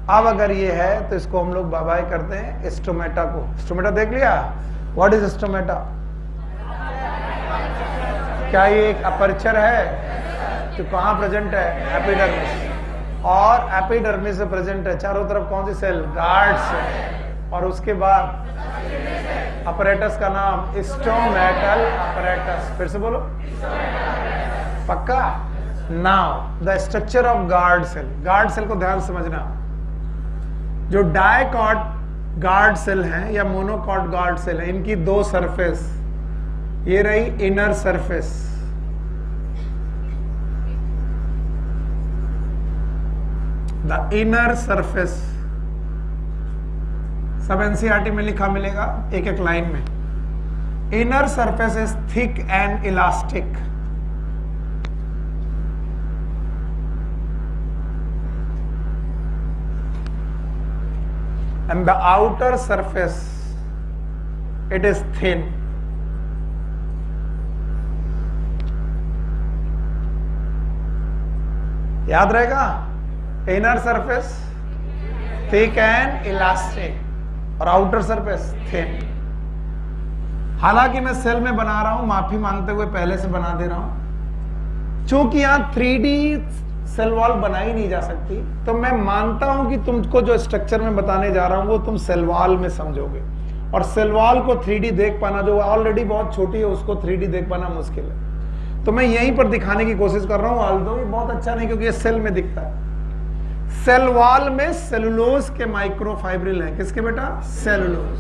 अब अगर ये है तो इसको हम लोग बाय बाय करते हैं स्टोमेटा को। स्टोमेटा देख लिया? What is stomata? क्या ये एक अपर्चर है जो कहां प्रेजेंट है? एपिडर्मिस। और एपिडर्मिस से प्रेजेंट है चारों तरफ कौन सी सेल? Guard cell. और उसके बाद अपरेटस का नाम स्टोमेटल अपरेटस। फिर से बोलो। पक्का? Now the structure of guard cell. Guard cell को ध्यान समझना। जो डायकॉट गार्ड सेल है या मोनोकॉट गार्ड सेल है, इनकी दो सरफेस, ये रही inner surface, the inner surface. सब एनसीईआरटी में लिखा मिलेगा एक एक लाइन में। Inner surface is thick and elastic, and the outer surface it is thin। याद रहेगा? Inner surface thick and elastic और आउटर सरफेस थिन। हालांकि मैं सेल में बना रहा हूं, माफी मांगते हुए पहले से बना दे रहा हूं, चूंकि यहां 3D सेल वॉल बनाई नहीं जा सकती, तो मैं मानता हूं कि तुमको जो स्ट्रक्चर में बताने जा रहा हूं वो तुम सेल वॉल में समझोगे। और सेल वॉल को 3D देख पाना, जो ऑलरेडी बहुत छोटी है, उसको 3D देख पाना मुश्किल है। तो मैं यहीं पर दिखाने की कोशिश कर रहा हूं। ऑल्दो ये बहुत अच्छा नहीं, क्योंकि ये सेल में दिखता है। सेल वॉल में सेलुलोज के माइक्रोफाइब्रिल है। किसके बेटा? सेलुलोज।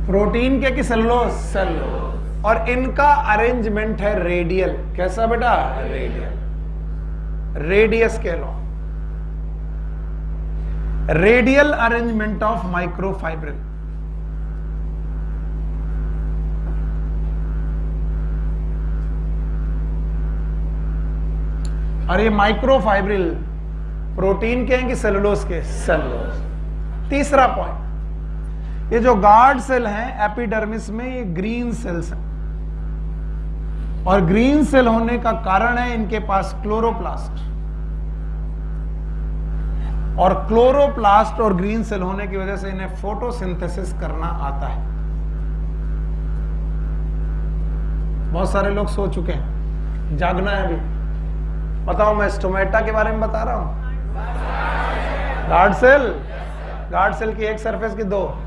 प्रोटीन के कि सेलुलोज? सेलुलोज। और इनका अरेंजमेंट है रेडियल। कैसा बेटा? रेडियल, रेडियस कह लो, रेडियल अरेंजमेंट ऑफ माइक्रोफाइब्रिल। और ये माइक्रोफाइब्रिल प्रोटीन के हैं कि सेलुलोज के? सेलुलोज। तीसरा पॉइंट, ये जो गार्ड सेल हैं एपिडर्मिस में, ये ग्रीन सेल्स हैं, और ग्रीन सेल होने का कारण है इनके पास क्लोरोप्लास्ट, और क्लोरोप्लास्ट और ग्रीन सेल होने की वजह से इन्हें फोटोसिंथेसिस करना आता है। बहुत सारे लोग सो चुके हैं, जागना है अभी। बताओ, मैं स्टोमेटा के बारे में बता रहा हूं। गार्ड सेल, गार्ड सेल की एक सरफेस की दो,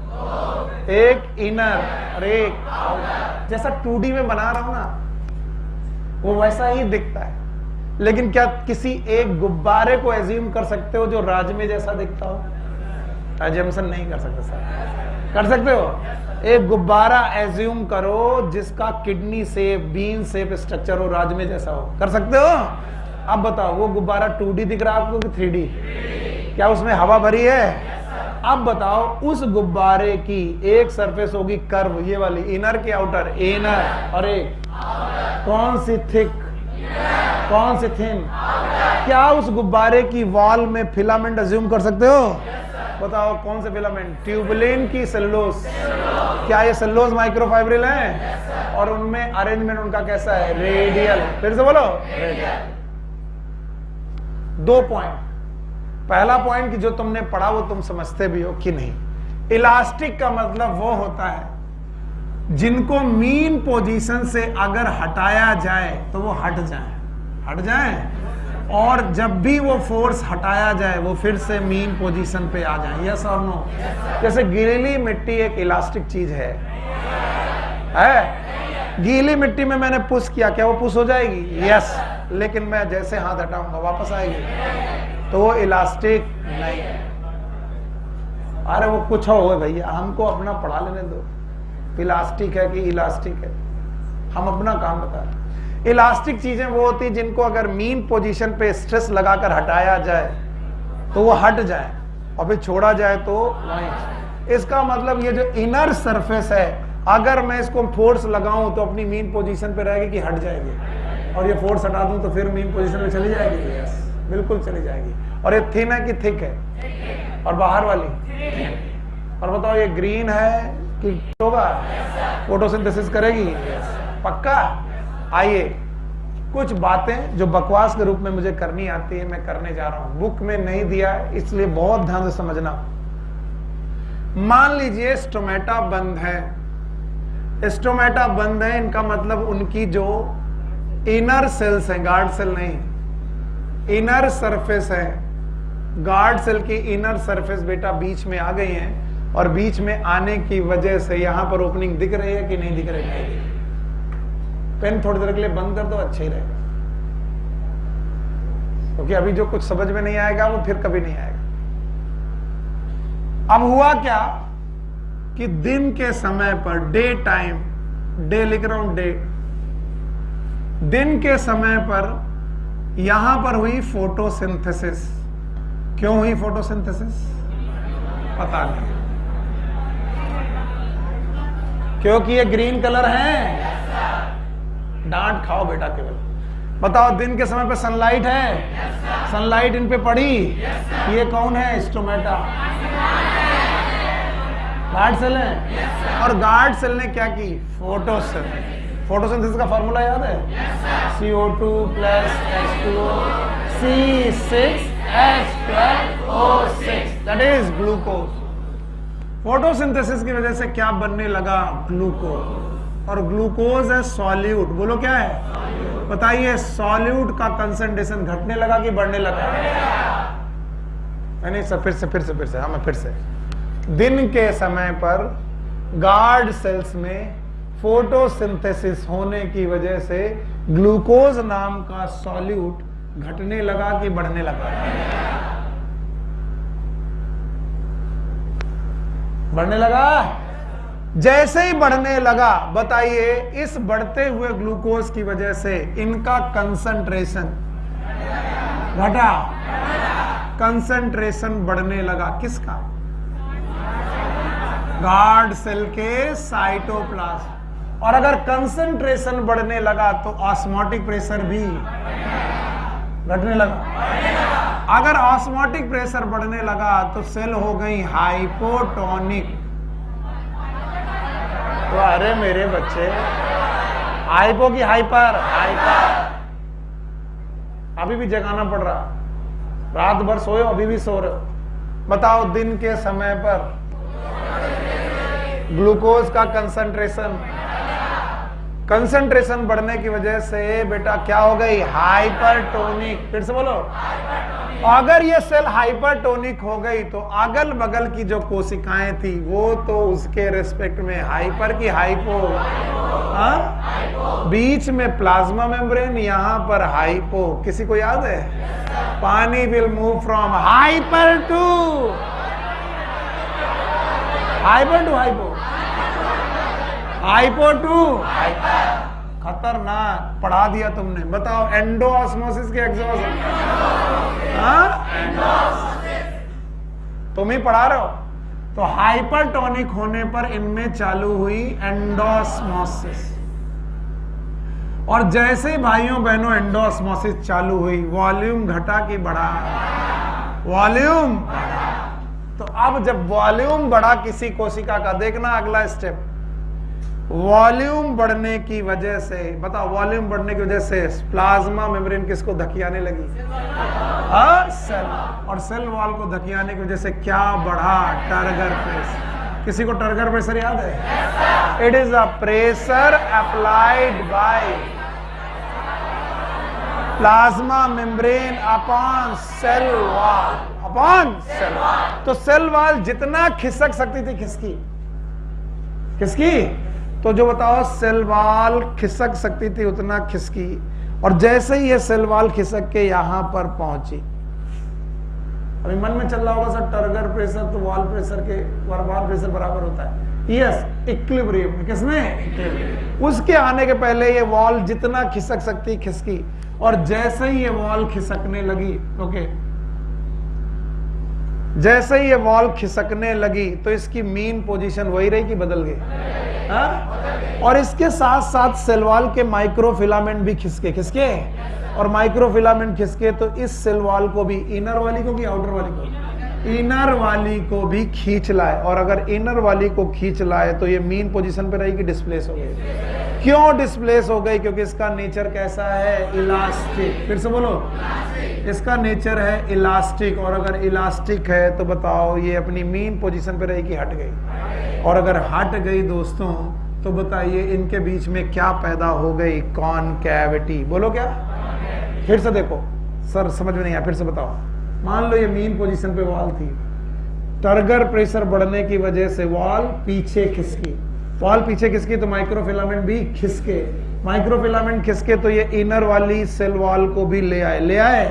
एक इनर और एक आउटर। जैसा 2D में बना रहा हूं ना, वो वैसा ही दिखता है। लेकिन क्या किसी एक गुब्बारे को एज्यूम कर सकते हो जो राजमे जैसा दिखता हो? एजम्पशन नहीं कर सकते सर। कर सकते हो? एक गुब्बारा एज्यूम करो जिसका kidney shape, bean shape structure हो, राजमे जैसा हो। कर सकते हो? अब बताओ, वो गुब्बारा 2D दिख रहा है आपको कि 3D? क्या उसमें हवा भरी है? अब बताओ, उस गुब्बारे की एक सरफेस होगी कर्व, ये वाली, इनर की आउटर? इनर। और एक कौन सी? थिक। कौन सी? थिन। क्या उस गुब्बारे की वॉल में फिलामेंट अज्यूम कर सकते हो? बताओ कौन से फिलामेंट? ट्यूबुलिन की सेलुलोज। क्या ये सेलुलोज माइक्रोफाइब्रिल है? और उनमें अरेंजमेंट उनका कैसा है? रेडियल। फिर से बोलो, रेडियल। 2 पॉइंट। पहला पॉइंट कि जो तुमने पढ़ा वो तुम समझते भी हो कि नहीं। इलास्टिक का मतलब वो होता है जिनको मीन पोजीशन से अगर हटाया जाए तो वो हट जाए, हट जाए, और जब भी वो फोर्स हटाया जाए वो फिर से मीन पोजीशन पे आ जाए। यस और नो? जैसे गीली मिट्टी एक इलास्टिक चीज है? गीली मिट्टी में मैंने पुश किया, क्या वो पुश हो जाएगी? यस। लेकिन मैं जैसे हाथ हटाऊंगा वापस आएगी, तो वो इलास्टिक नहीं है। अरे वो कुछ हो भैया, हमको अपना पढ़ा लेने दो। इलास्टिक है कि इलास्टिक है, हम अपना काम बता रहे। इलास्टिक चीजें वो होती है जिनको अगर मीन पोजीशन पे स्ट्रेस लगाकर हटाया जाए तो वो हट जाए, और फिर छोड़ा जाए तो वहीं। इसका मतलब ये जो इनर सरफेस है, अगर मैं इसको फोर्स लगाऊं तो अपनी मीन पोजीशन पे रहेगी कि हट जाएगी, और ये फोर्स हटा दूं तो फिर मीन पोजीशन में चली जाएगी? यस, बिल्कुल चली जाएगी। और ये थिन है कि थिक है? और बाहर वाली? और बताओ, ये ग्रीन है कि होगा? फोटोसिंथेसिस करेगी? पक्का? आइए, कुछ बातें जो बकवास के रूप में मुझे करनी आती है मैं करने जा रहा हूं। बुक में नहीं दिया है, इसलिए बहुत ध्यान से समझना। मान लीजिए स्टोमेटा बंद है, स्टोमेटा बंद है, इनका मतलब उनकी जो इनर सेल्स हैं, गार्ड सेल नहीं, इनर सरफेस है, गार्ड सेल की इनर सरफेस बेटा बीच में आ गई है, और बीच में आने की वजह से यहां पर ओपनिंग दिख रही है कि नहीं दिख रही है? पेन थोड़ी देर के लिए बंद कर दो, अच्छा ही रहेगा, क्योंकि अभी जो कुछ समझ में नहीं आएगा वो फिर कभी नहीं आएगा। अब हुआ क्या कि दिन के समय पर, डे टाइम, डे लिख रहा हूं, डे, दिन के समय पर यहां पर हुई फोटोसिंथेसिस। क्यों हुई फोटोसिंथेसिस? पता नहीं, क्योंकि ये ग्रीन कलर है। डांट खाओ बेटा केवल। बताओ, दिन के समय पे सनलाइट है, सनलाइट इन पे पड़ी, ये कौन है? स्टोमेटा, गार्ड सेल है। और गार्ड सेल ने क्या की? फोटोसिंथेसिस। फोटोसिंथेसिस का फॉर्मूला याद है? CO2 + H2O C6H12O6, that is glucose. Photosynthesis की वजह से क्या बनने लगा? ग्लूकोज। और ग्लूकोज है सॉल्यूट। बोलो क्या है? बताइए, सॉल्यूट का कंसंट्रेशन घटने लगा कि बढ़ने लगा? नहीं सर, फिर से हाँ, मैं फिर से। दिन के समय पर गार्ड सेल्स में फोटोसिंथेसिस होने की वजह से ग्लूकोज नाम का सॉल्यूट घटने लगा कि बढ़ने लगा? बढ़ने लगा। जैसे ही बढ़ने लगा, बताइए इस बढ़ते हुए ग्लूकोज की वजह से इनका कंसंट्रेशन घटा, कंसंट्रेशन बढ़ने लगा। किसका? गार्ड सेल के साइटोप्लाज्म। और अगर कंसंट्रेशन बढ़ने लगा तो ऑस्मोटिक प्रेशर भी घटने लगा। अगर ऑस्मोटिक प्रेशर बढ़ने लगा तो सेल हो गई हाइपोटोनिक। तो अरे मेरे बच्चे, हाइपो की हाइपर, हाइपर। अभी भी जगाना पड़ रहा, रात भर सोए अभी भी सो रहे हो। बताओ दिन के समय पर ग्लूकोज का कंसंट्रेशन बढ़ने की वजह से बेटा क्या हो गई? हाइपरटोनिक। फिर से बोलो। अगर ये सेल हाइपरटोनिक हो गई तो अगल बगल की जो कोशिकाएं थी वो तो उसके रेस्पेक्ट में हाइपर की हाइपो, बीच में प्लाज्मा मेम्ब्रेन, यहां पर हाइपो। किसी को याद है? Pani will move from hyper to hypo, hypo to hyper. खतरनाक पढ़ा दिया तुमने। बताओ एंडो ऑस्मोसिस के तुम ही पढ़ा रहे हो। तो हाइपरटोनिक होने पर इनमें चालू हुई एंडोस्मोसिस। और जैसे भाइयों बहनों एंडोस्मोसिस चालू हुई, वॉल्यूम घटा कि बढ़ा? वॉल्यूम। तो अब जब वॉल्यूम बढ़ा किसी कोशिका का, देखना अगला स्टेप। वॉल्यूम बढ़ने की वजह से, बताओ वॉल्यूम बढ़ने की वजह से प्लाज्मा मेम्ब्रेन किसको धकियाने लगी? सेल। और सेल वॉल को धकियाने की वजह से क्या बढ़ा? Turgor pressure. किसी को टर्गर प्रेशर याद है? It is a pressure applied by plasma membrane upon cell wall, upon cell wall. तो सेल वॉल जितना खिसक सकती थी, किसकी? तो जो बताओ सेल वॉल खिसक सकती थी उतना खिसकी। और जैसे ही ये सेल वॉल खिसक के यहां पर पहुंची, अभी मन में चल रहा होगा सर टर्गर प्रेशर तो वॉल प्रेशर के वॉल प्रेशर बराबर होता है। Yes, equilibrium. किसमें? उसके आने के पहले ये वॉल जितना खिसक सकती खिसकी। और जैसे ही ये वॉल खिसकने लगी, ओके, जैसे ही ये वॉल खिसकने लगी तो इसकी मीन पोजीशन वही रही कि बदल गई? और इसके साथ साथ सेल वॉल के माइक्रोफिलामेंट भी खिसके। और माइक्रोफिलामेंट खिसके तो इस सेल वॉल को भी, इनर वाली को कि आउटर वाली को? इनर वाली को भी खींच लाए। और अगर इनर वाली को खींच लाए तो ये मीन पोजीशन पे रही कि डिस्प्लेस हो गई? क्यों डिस्प्लेस हो गई? क्योंकि इसका नेचर कैसा है? इलास्टिक। फिर से बोलो, इसका नेचर है इलास्टिक। और अगर इलास्टिक है तो बताओ ये अपनी मीन पोजीशन पे रही कि हट गई? और अगर हट गई दोस्तों तो बताइए इनके बीच में क्या पैदा हो गई? कॉनकैविटी। बोलो क्या? फिर से देखो सर, समझ में नहीं आया, फिर से बताओ। मान लो ये मीन पोजीशन पे वॉल थी, टर्गर प्रेशर बढ़ने की वजह से वॉल पीछे खिसकी। वॉल पीछे खिसकी तो माइक्रोफिलामेंट भी खिसके। माइक्रोफिलामेंट खिसके तो ये इनर वाली सेल वॉल को भी ले आए।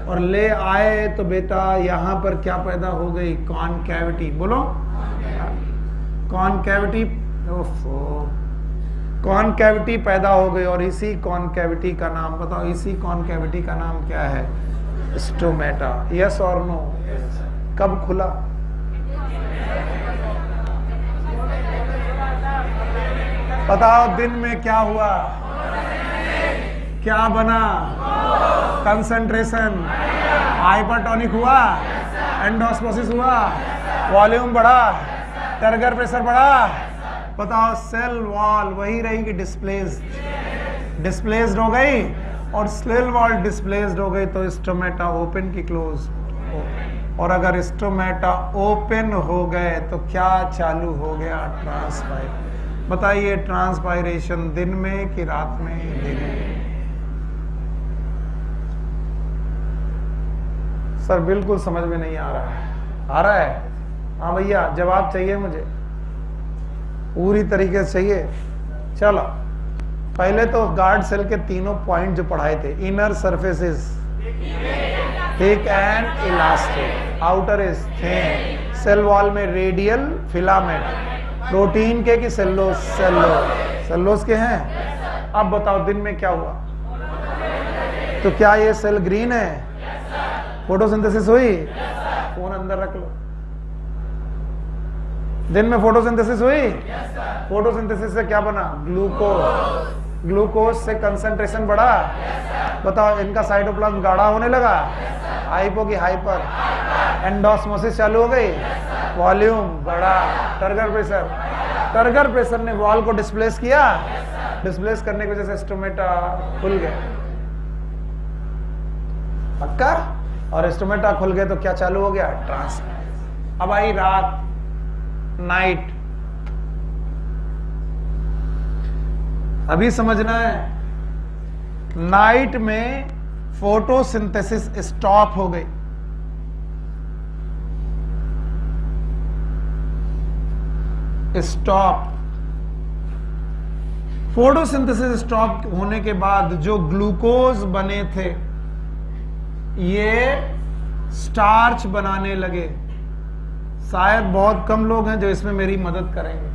और ले आए तो बेटा यहां पर क्या पैदा हो गई? कॉनकैविटी। बोलो कॉनकैविटी। कॉनकैविटी पैदा हो गई। और इसी कॉनकैविटी का नाम बताओ, इसी कॉनकैविटी का नाम क्या है? स्टोमेटा। यस और नो? कब खुला? बताओ दिन में क्या हुआ? क्या बना? कंसंट्रेशन हाइपरटोनिक हुआ, एंडोस्मोसिस हुआ, वॉल्यूम बढ़ा, टर्गर प्रेशर बढ़ा। बताओ सेल वॉल वही रही कि डिस्प्लेस्ड हो गई। और सेल वॉल डिस्प्लेस्ड हो गई तो स्टोमेटा ओपन की क्लोज। और अगर स्टोमेटा ओपन हो गए तो क्या चालू हो गया? ट्रांसपायरेशन। बताइए ट्रांसपायरेशन दिन में कि रात में? दिन में। सर बिल्कुल समझ में नहीं आ रहा है। आ रहा है? हाँ भैया, जवाब चाहिए मुझे, पूरी तरीके से चाहिए। चलो पहले तो गार्ड सेल के तीनों पॉइंट जो पढ़ाए थे, inner surfaces thick and elastic, outer is thin, cell wall में रेडियल फिलामेंट, प्रोटीन के कि सेल्यूलोज? सेल्यूलोज के हैं। अब बताओ दिन में क्या हुआ? तो क्या ये सेल ग्रीन है? फोटोसिंथेसिस हुई? फोन अंदर रख लो। दिन में फोटोसिंथेसिस हुई? फोटोसिंथेसिस से क्या बना? ग्लूकोज। ग्लूकोज से कंसंट्रेशन बढ़ा। बताओ इनका साइटोप्लाज्म गाढ़ा होने लगा? हाइपो की हाइपर? एंडोस्मोसिस चालू हो गई? वॉल्यूम बढ़ा। टर्गर प्रेशर ने वॉल को डिस्प्लेस किया। डिस्प्लेस करने की वजह से स्टोमेटा खुल गए। पक्का? और स्टोमेटा खुल गए तो क्या चालू हो गया? ट्रांसफर। अब आई रात, नाइट। अभी समझना है, नाइट में फोटोसिंथेसिस स्टॉप हो गई। स्टॉप। फोटोसिंथेसिस स्टॉप होने के बाद जो ग्लूकोज बने थे ये स्टार्च बनाने लगे। शायद बहुत कम लोग हैं जो इसमें मेरी मदद करेंगे।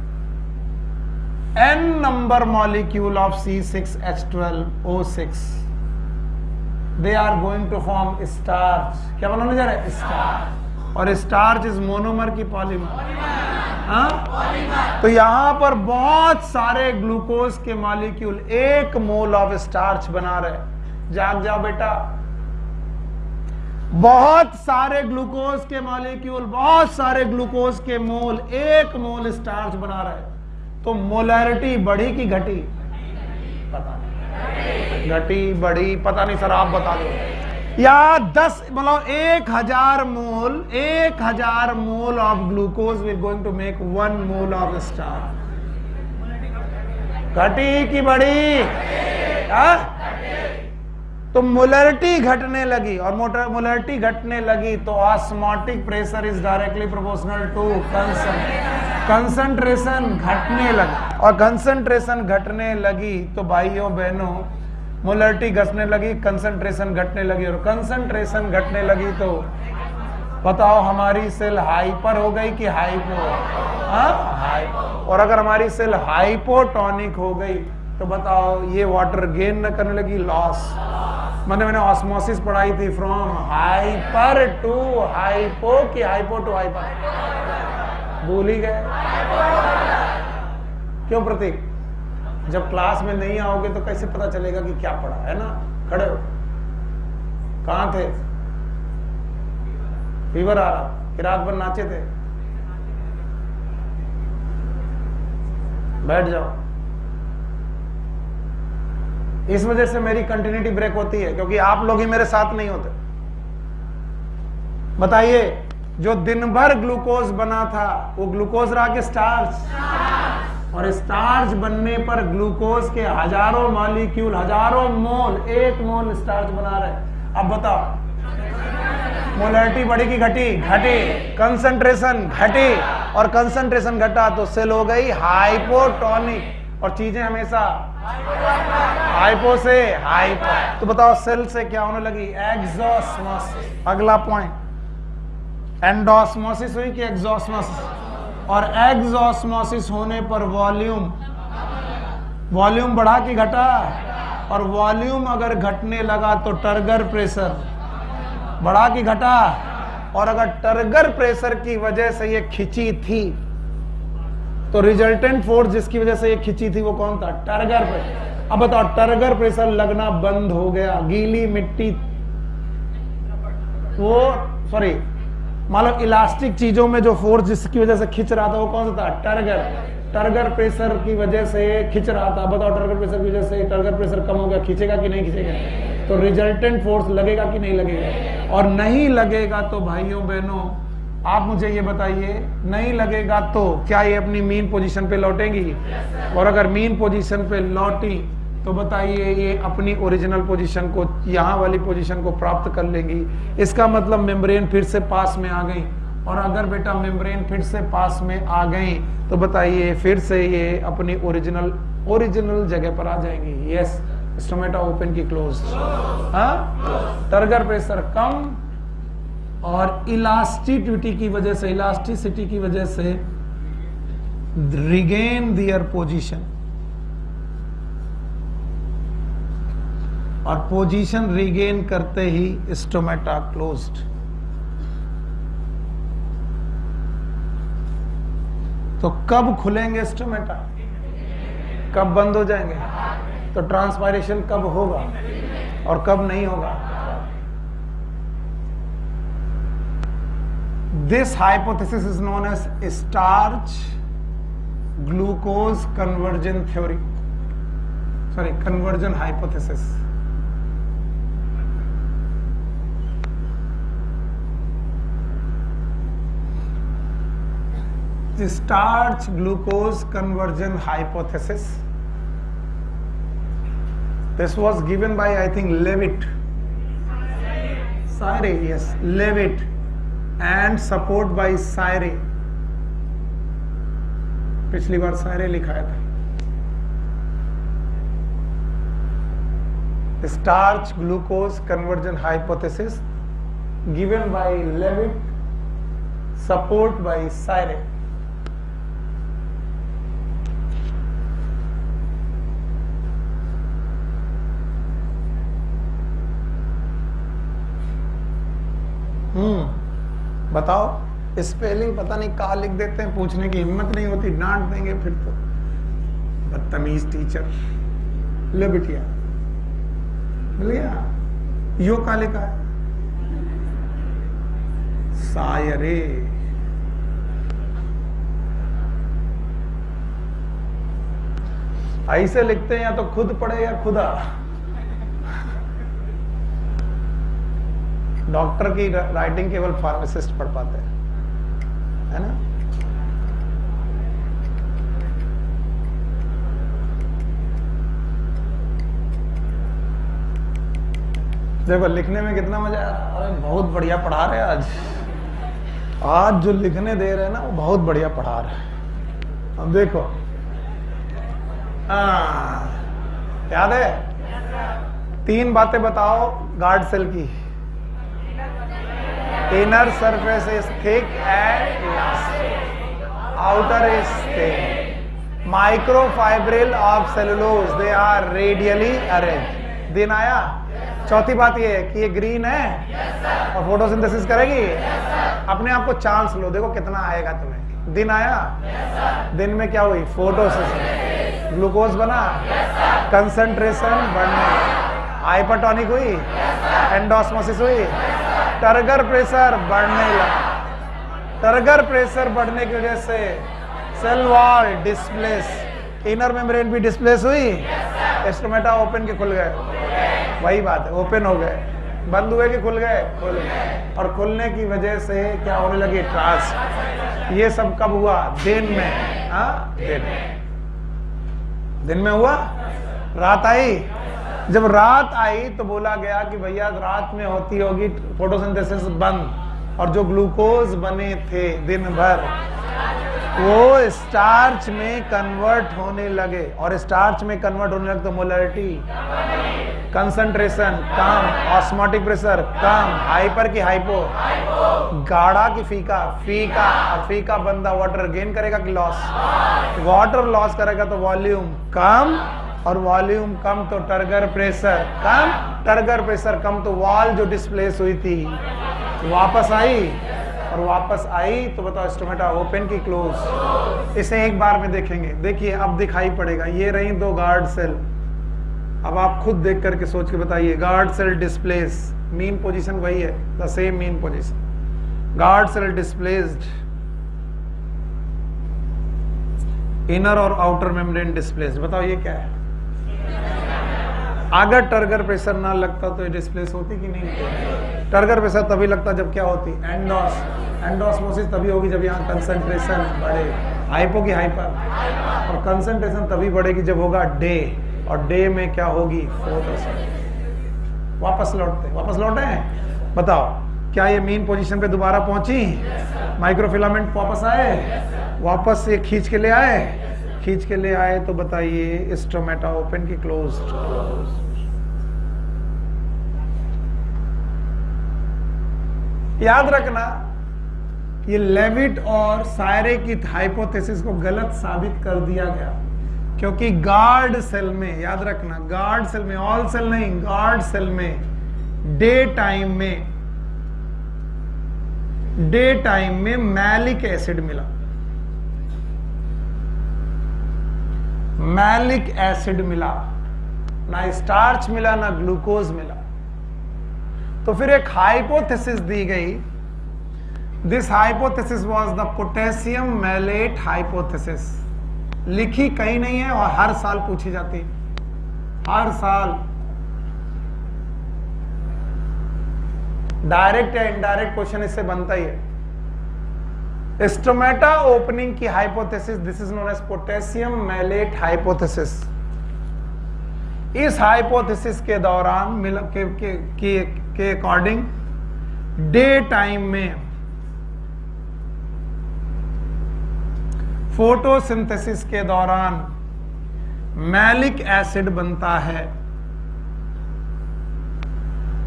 n number molecule of C6H12O6 they are going to form starch. क्या बनाने जा रहे हैं? स्टार्च। और स्टार्च इज मोनोमर की पॉलीमर? तो यहां पर बहुत सारे ग्लूकोज के मॉलिक्यूल 1 मोल ऑफ स्टार्च बना रहे। जाग जाओ बेटा, बहुत सारे ग्लूकोज के मॉलिक्यूल, बहुत सारे ग्लूकोज के मोल 1 मोल स्टार्च बना रहे। तो मोलैरिटी बढ़ी कि घटी? पता नहीं। घटी बढ़ी पता नहीं सर, आप बता दो। या 10 मतलब 1000 mole of glucose we going to make 1 mole of starch. घटी कि बढ़ी? तो मोलैरिटी घटने लगी, और मोलैरिटी घटने लगी तो osmotic pressure is directly proportional to concentration घटने लगी। और कंसंट्रेशन घटने लगी तो भाइयों बहनों मोलैरिटी घटने लगी, कंसंट्रेशन घटने लगी, और कंसंट्रेशन घटने लगी तो बताओ हमारी सेल हाइपर हो गई कि हाइपो? हाइपो। और अगर हमारी सेल हाइपोटोनिक हो गई तो बताओ ये वाटर गेन न करने लगी, लॉस। मैंने ऑस्मोसिस पढ़ाई थी, फ्रॉम हाइपर टू हाइपो कि हाइपो टू हाइपर? भूल ही गए। क्यों प्रतीक? जब क्लास में नहीं आओगे तो कैसे पता चलेगा कि क्या पढ़ा है ना? खड़े हो। कहां थे? फीवर आ रहा कि रात भर नाचे थे? बैठ जाओ। इस वजह से मेरी कंटिन्यूटी ब्रेक होती है क्योंकि आप लोग ही मेरे साथ नहीं होते। बताइए, जो दिन भर ग्लूकोज बना था वो ग्लूकोज रहा कि स्टार्च? और स्टार्च बनने पर ग्लूकोज के हजारों मॉलिक्यूल, हजारों मोल, 1 मोल स्टार्च बना रहे। अब बताओ मोलैरिटी बढ़ी कि घटी? घटी। कंसंट्रेशन घटी, और कंसंट्रेशन घटा तो सेल हो गई हाइपोटोनिक। और चीजें हमेशा हाइपो से हाइपर। तो बताओ सेल से क्या होने लगी? एक्सोस्मोसिस। अगला पॉइंट, एंडोस्मोसिस हुई कि एक्सोस्मोसिस? और एक्सोस्मोसिस होने पर वॉल्यूम बढ़ा कि घटा? और वॉल्यूम अगर घटने लगा तो टर्गर प्रेशर बढ़ा कि घटा? और अगर टर्गर प्रेशर की वजह से ये खिंची थी तो रिजल्टेंट फोर्स जिसकी वजह से ये खिंची थी वो कौन था? Turgor pressure. अब बताओ टर्गर प्रेशर लगना बंद हो गया, गीली मिट्टी वो सॉरी मतलब इलास्टिक चीजों में जो फोर्स जिसकी वजह से खिंच रहा था वो कौन सा था? टर्गर प्रेशर की वजह से खिंच रहा था। बताओ टर्गर प्रेशर की वजह से टर्गर प्रेशर कम हो गया, खींचेगा कि नहीं खींचेगा? तो रिजल्टेंट फोर्स लगेगा कि नहीं लगेगा? और नहीं लगेगा तो भाइयों बहनों आप मुझे ये बताइए, नहीं लगेगा तो क्या ये अपनी मीन पोजीशन पे लौटेंगी? और अगर मीन पोजीशन पे लौटी तो बताइए ये अपनी ओरिजिनल पोजीशन को, यहाँ वाली पोजीशन को प्राप्त कर लेंगी। इसका मतलब मेम्ब्रेन फिर से पास में आ गई। और अगर बेटा मेम्ब्रेन फिर से पास में आ गई तो बताइए फिर से ये अपनी ओरिजिनल जगह पर आ जाएंगी। यस, स्टोमेटा ओपन की क्लोज। हाँ, टर्गर प्रेशर कम और इलास्टिसिटी की वजह से regain their position, और पोजीशन रिगेन करते ही स्टोमेटा क्लोज्ड। तो कब खुलेंगे स्टोमेटा, कब बंद हो जाएंगे? तो ट्रांसपायरेशन कब होगा और कब नहीं होगा? This hypothesis is known as starch glucose conversion theory, sorry conversion hypothesis. The starch glucose conversion hypothesis, this was given by I think Levitt, Sayre, yes, Levitt, and support by Sayre। पिछली बार Sayre लिखाया था। The starch glucose conversion hypothesis given by Levitt, support by Sayre। बताओ, spelling पता नहीं कहाँ लिख देते हैं, पूछने की हिम्मत नहीं होती, डांट देंगे फिर तो। बदतमीज टीचर। ले बिटिया, मिल गया? यो कहाँ लिखा है? सायरे। ऐसे लिखते हैं, या तो खुद पढ़े या खुदा। डॉक्टर की राइटिंग केवल फार्मासिस्ट पढ़ पाते हैं, है ना? देखो लिखने में कितना मजा आ रहा है। अरे बहुत बढ़िया पढ़ा रहे हैं आज जो लिखने दे रहे हैं ना, वो बहुत बढ़िया पढ़ा रहे हैं। अब देखो, याद है? 3 बातें बताओ गार्ड सेल की। Inner surface is thick and elastic, outer is thin, microfibril of cellulose, they are radially arranged। दिन आया? चौथी बात ये है कि ये ग्रीन है और फोटोसिंथेसिस करेगी। अपने आप को चांस लो, देखो कितना आएगा तुम्हें। दिन आया? दिन में क्या हुई? फोटोसिंथेसिस, ग्लूकोज बना, कंसंट्रेशन बढ़ने, हाइपरटोनिक हुई, एंडोस्मोसिस हुई, टर्गर प्रेशर बढ़ने लगा। टर्गर प्रेशर बढ़ने की वजह से cell wall displace, inner membrane भी डिस्प्लेस हुई, स्टोमेटा ओपन के खुल गए। वही बात है, ओपन हो गए। बंद हुए कि खुल गए? खुल गए। और खुलने की वजह से क्या होने लगी? ट्रांस। ये सब कब हुआ? दिन में। हाँ, दिन में हुआ। रात आई, जब रात आई तो बोला गया कि भैया रात में होती होगी फोटोसिंथेसिस बंद, और जो ग्लूकोज बने थे दिन भर वो स्टार्च में कन्वर्ट होने लगे, और स्टार्च में कन्वर्ट होने लगे तो मोलरिटी, कंसंट्रेशन कम, ऑस्मोटिक प्रेशर कम, हाइपर की हाइपो, गाढ़ा की फीका, फीका और फीका बंदा वाटर गेन करेगा कि लॉस? वाटर लॉस करेगा तो वॉल्यूम कम, और वॉल्यूम कम तो टर्गर प्रेशर कम, टर्गर प्रेशर कम तो वॉल जो डिस्प्लेस हुई थी वापस आई, और वापस आई तो बताओ स्टोमेटा ओपन की क्लोज? इसे एक बार में देखेंगे। देखिए अब दिखाई पड़ेगा। ये रही 2 गार्ड सेल। अब आप खुद देख करके सोच के बताइए। Guard cell displace, mean position वही है, the same mean position. Guard cell displaced, inner और आउटर मेम्ब्रेन डिस्प्लेस्ड। बताओ ये क्या है? अगर टर्गर प्रेशर ना लगता तो ये डिस्प्लेस होती कि नहीं? टर्गर प्रेशर तभी लगता जब क्या होती? एंडोस्मोसिस तभी होगी जब यहाँ कंसंट्रेशन बढ़े, हाइपो की हाइपर, और कंसंट्रेशन तभी बढ़ेगी जब होगा डे, और डे में क्या होगी? फोटोसिंथेसिस। वापस लौटे हैं? बताओ क्या ये मीन पोजीशन पे दोबारा पहुंची? माइक्रोफिलामेंट वापस आए, वापस ये खींच के ले आए, तो बताइए स्टोमेटा ओपन की क्लोज्ड? याद रखना ये लेविट और सायरे की हाइपोथेसिस को गलत साबित कर दिया गया, क्योंकि गार्ड सेल में, याद रखना, गार्ड सेल में, ऑल सेल नहीं, गार्ड सेल में डे टाइम में मैलिक एसिड मिला, मैलिक एसिड मिला, ना स्टार्च मिला ना ग्लूकोज मिला। तो फिर एक हाइपोथेसिस दी गई, this hypothesis was the potassium malate hypothesis. लिखी कहीं नहीं है और हर साल पूछी जाती है, हर साल, डायरेक्ट या इनडायरेक्ट क्वेश्चन इससे बनता ही है। स्टोमेटा ओपनिंग की hypothesis, this is known as potassium malate hypothesis. इस हाइपोथेसिस के दौरान के अकॉर्डिंग डे टाइम में फोटोसिंथेसिस के दौरान मैलिक एसिड बनता है,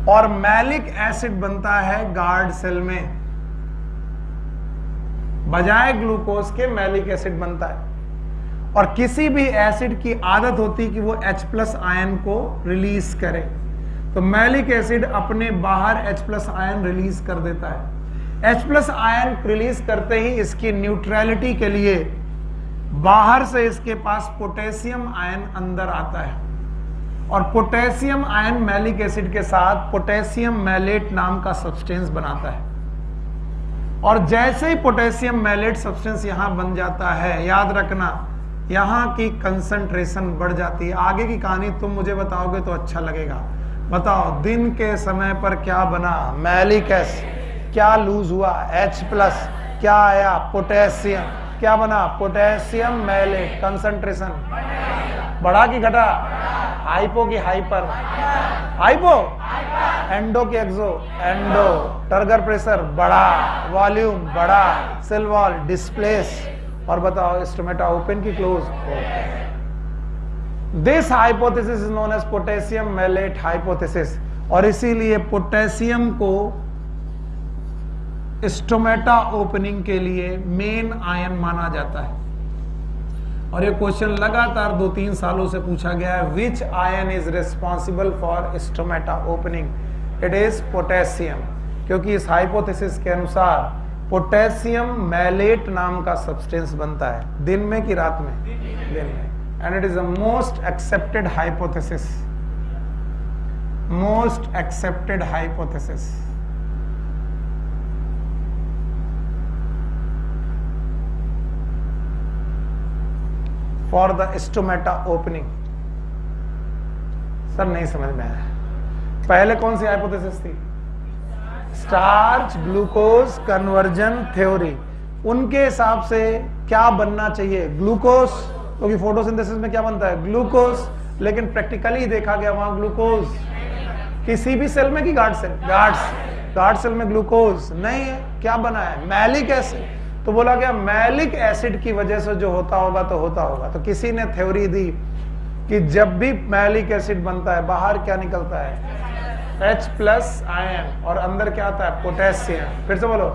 और मैलिक एसिड बनता है गार्ड सेल में, बजाय ग्लूकोज के मैलिक एसिड बनता है। और किसी भी एसिड की आदत होती कि वो H+ आयन को रिलीज करे, तो मैलिक एसिड अपने बाहर H+ आयन रिलीज कर देता है। H+ आयन रिलीज करते ही इसकी न्यूट्रलिटी के लिए बाहर से इसके पास पोटेशियम आयन अंदर आता है, और पोटेशियम आयन मैलिक एसिड के साथ पोटेशियम मैलेट नाम का सब्सटेंस बनाता है। और जैसे ही पोटेशियम मैलेट सब्सटेंस यहां बन जाता है, याद रखना, यहां की कंसंट्रेशन बढ़ जाती है। आगे की कहानी तुम मुझे बताओगे तो अच्छा लगेगा। बताओ, दिन के समय पर क्या बना? Malic acid. क्या लूज हुआ? H+। क्या आया? पोटेशियम। क्या बना? Potassium malate. कंसंट्रेशन बढ़ा कि घटा? हाइपो की हाइपर? हाइपो। एंडो की एक्सो? एंडो। टर्गर प्रेशर बढ़ा, वॉल्यूम बढ़ा, सेल वॉल डिस्प्लेस। और बताओ, स्टोमेटा ओपन की close? This hypothesis is known as potassium malate hypothesis. और इसीलिए पोटेशियम को स्टोमेटा ओपनिंग के लिए मेन आयन माना जाता है। और ये क्वेश्चन लगातार 2-3 सालों से पूछा गया है, विच ion is responsible for stomata opening? It is potassium, क्योंकि इस हाइपोथेसिस के अनुसार पोटेशियम मैलेट नाम का सब्सटेंस बनता है। दिन में कि रात में? दिन में। And it is the most accepted hypothesis, most accepted hypothesis. For the stomata opening. Sir नहीं समझ में आया, पहले कौन सी हाइपोथेसिस थी? Starch glucose conversion theory. उनके हिसाब से क्या बनना चाहिए? ग्लूकोज, क्योंकि फोटोसिंथेसिस में क्या बनता है? ग्लूकोज। लेकिन प्रैक्टिकली देखा गया वहां ग्लूकोज किसी भी सेल में कि गार्ड सेल? गार्ड सेल में ग्लूकोज नहीं है। क्या बना है? Malic acid. तो बोला गया मैलिक एसिड की वजह से जो होता होगा तो होता होगा। तो किसी ने थ्योरी दी कि जब भी मैलिक एसिड बनता है बाहर क्या निकलता है? H+ आयन, और अंदर क्या आता है? पोटेशियम। फिर से बोलो,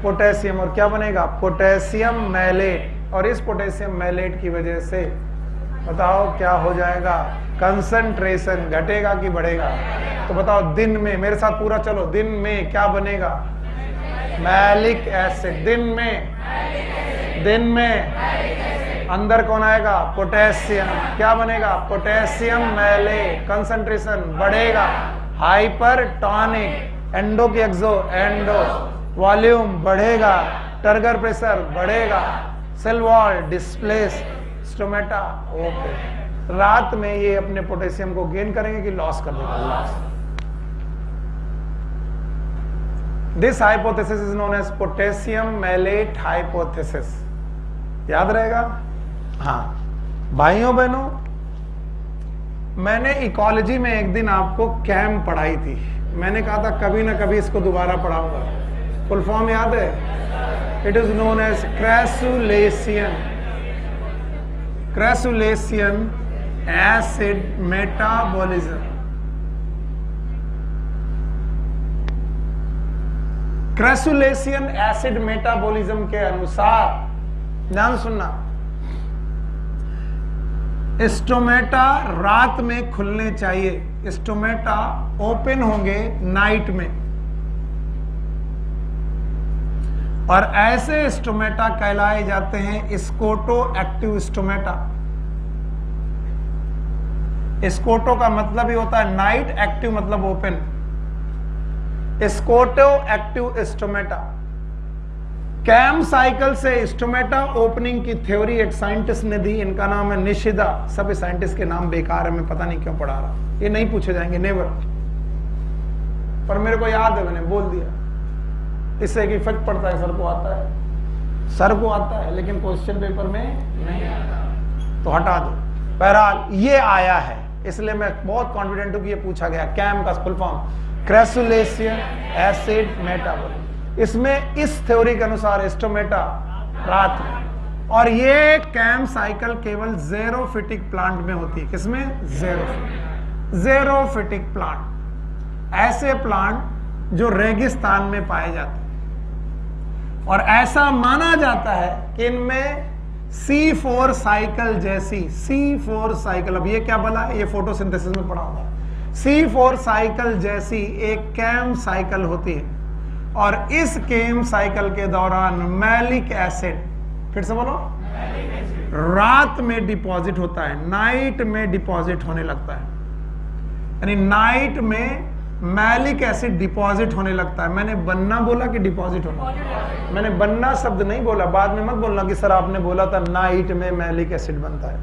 पोटेशियम। और क्या बनेगा? Potassium malate. और इस पोटेशियम मैलेट की वजह से बताओ क्या हो जाएगा? कंसंट्रेशन घटेगा कि बढ़ेगा? तो बताओ, दिन में, मेरे साथ पूरा चलो, दिन में क्या बनेगा? Malic acid. दिन में अंदर कौन आएगा? पोटेशियम। क्या बनेगा? Potassium malate. कंसंट्रेशन बढ़ेगा, हाइपरटोनिक। एंडो की एक्सो? एंडो। वॉल्यूम बढ़ेगा, टर्गर प्रेशर बढ़ेगा, cell wall displace, stomata open. रात में ये अपने पोटेशियम को गेन करेंगे कि लॉस कर देगा? Loss. This hypothesis is known as potassium malate hypothesis. याद रहेगा? हाँ भाइयों बहनों, मैंने इकोलॉजी में एक दिन आपको कैम पढ़ाई थी। मैंने कहा था कभी ना कभी इसको दोबारा पढ़ाऊंगा। फुल फॉर्म याद है? It is known as crassulacean acid metabolism. Crassulacean acid metabolism के अनुसार, ध्यान सुनना, स्टोमेटा रात में खुलने चाहिए। स्टोमेटा ओपन होंगे नाइट में, और ऐसे स्टोमेटा कहलाए जाते हैं स्कोटो एक्टिव स्टोमेटा। स्कोटो का मतलब ही होता है नाइट, एक्टिव मतलब open. Scoto active stomata. CAM cycle से स्टोमेटा ओपनिंग की थ्योरी एक साइंटिस्ट ने दी, इनका नाम है निशिदा। सब साइंटिस्ट के नाम बेकार है, मैं पता नहीं क्यों पढ़ा रहा, ये नहीं पूछे जाएंगे, नेवर। पर मेरे को याद है, मैंने बोल दिया। इससे एक इफेक्ट पड़ता है, सर को आता है, सर को आता है, लेकिन क्वेश्चन पेपर में नहीं आता, तो हटा दो। बहरहाल ये आया है, इसलिए मैं बहुत कॉन्फिडेंट हूं कि ये पूछा गया। कैम का full form crassulacean acid metabolism. इसमें इस थ्योरी के अनुसार स्टोमेटा रात में, और ये कैम साइकिल केवल ज़ेरोफिटिक प्लांट में होती है। किसमें? ज़ेरोफिटिक प्लांट, ऐसे प्लांट जो रेगिस्तान में पाए जाते हैं। और ऐसा माना जाता है कि इनमें C4 साइकिल जैसी, C4 साइकिल, अब ये क्या बोला, ये फोटोसिंथेसिस में पढ़ा होगा, C4 साइकिल जैसी एक कैम साइकिल होती है। और इस केम साइकिल के दौरान मैलिक एसिड, फिर से बोलो, रात में डिपॉजिट होता है, नाइट में डिपॉजिट होने लगता है। यानी नाइट में मैलिक एसिड डिपॉजिट होने लगता है। मैंने बनना बोला कि डिपॉजिट होना? मैंने बनना शब्द नहीं बोला। बाद में मत बोलना कि सर आपने बोला था नाइट में मैलिक एसिड बनता है।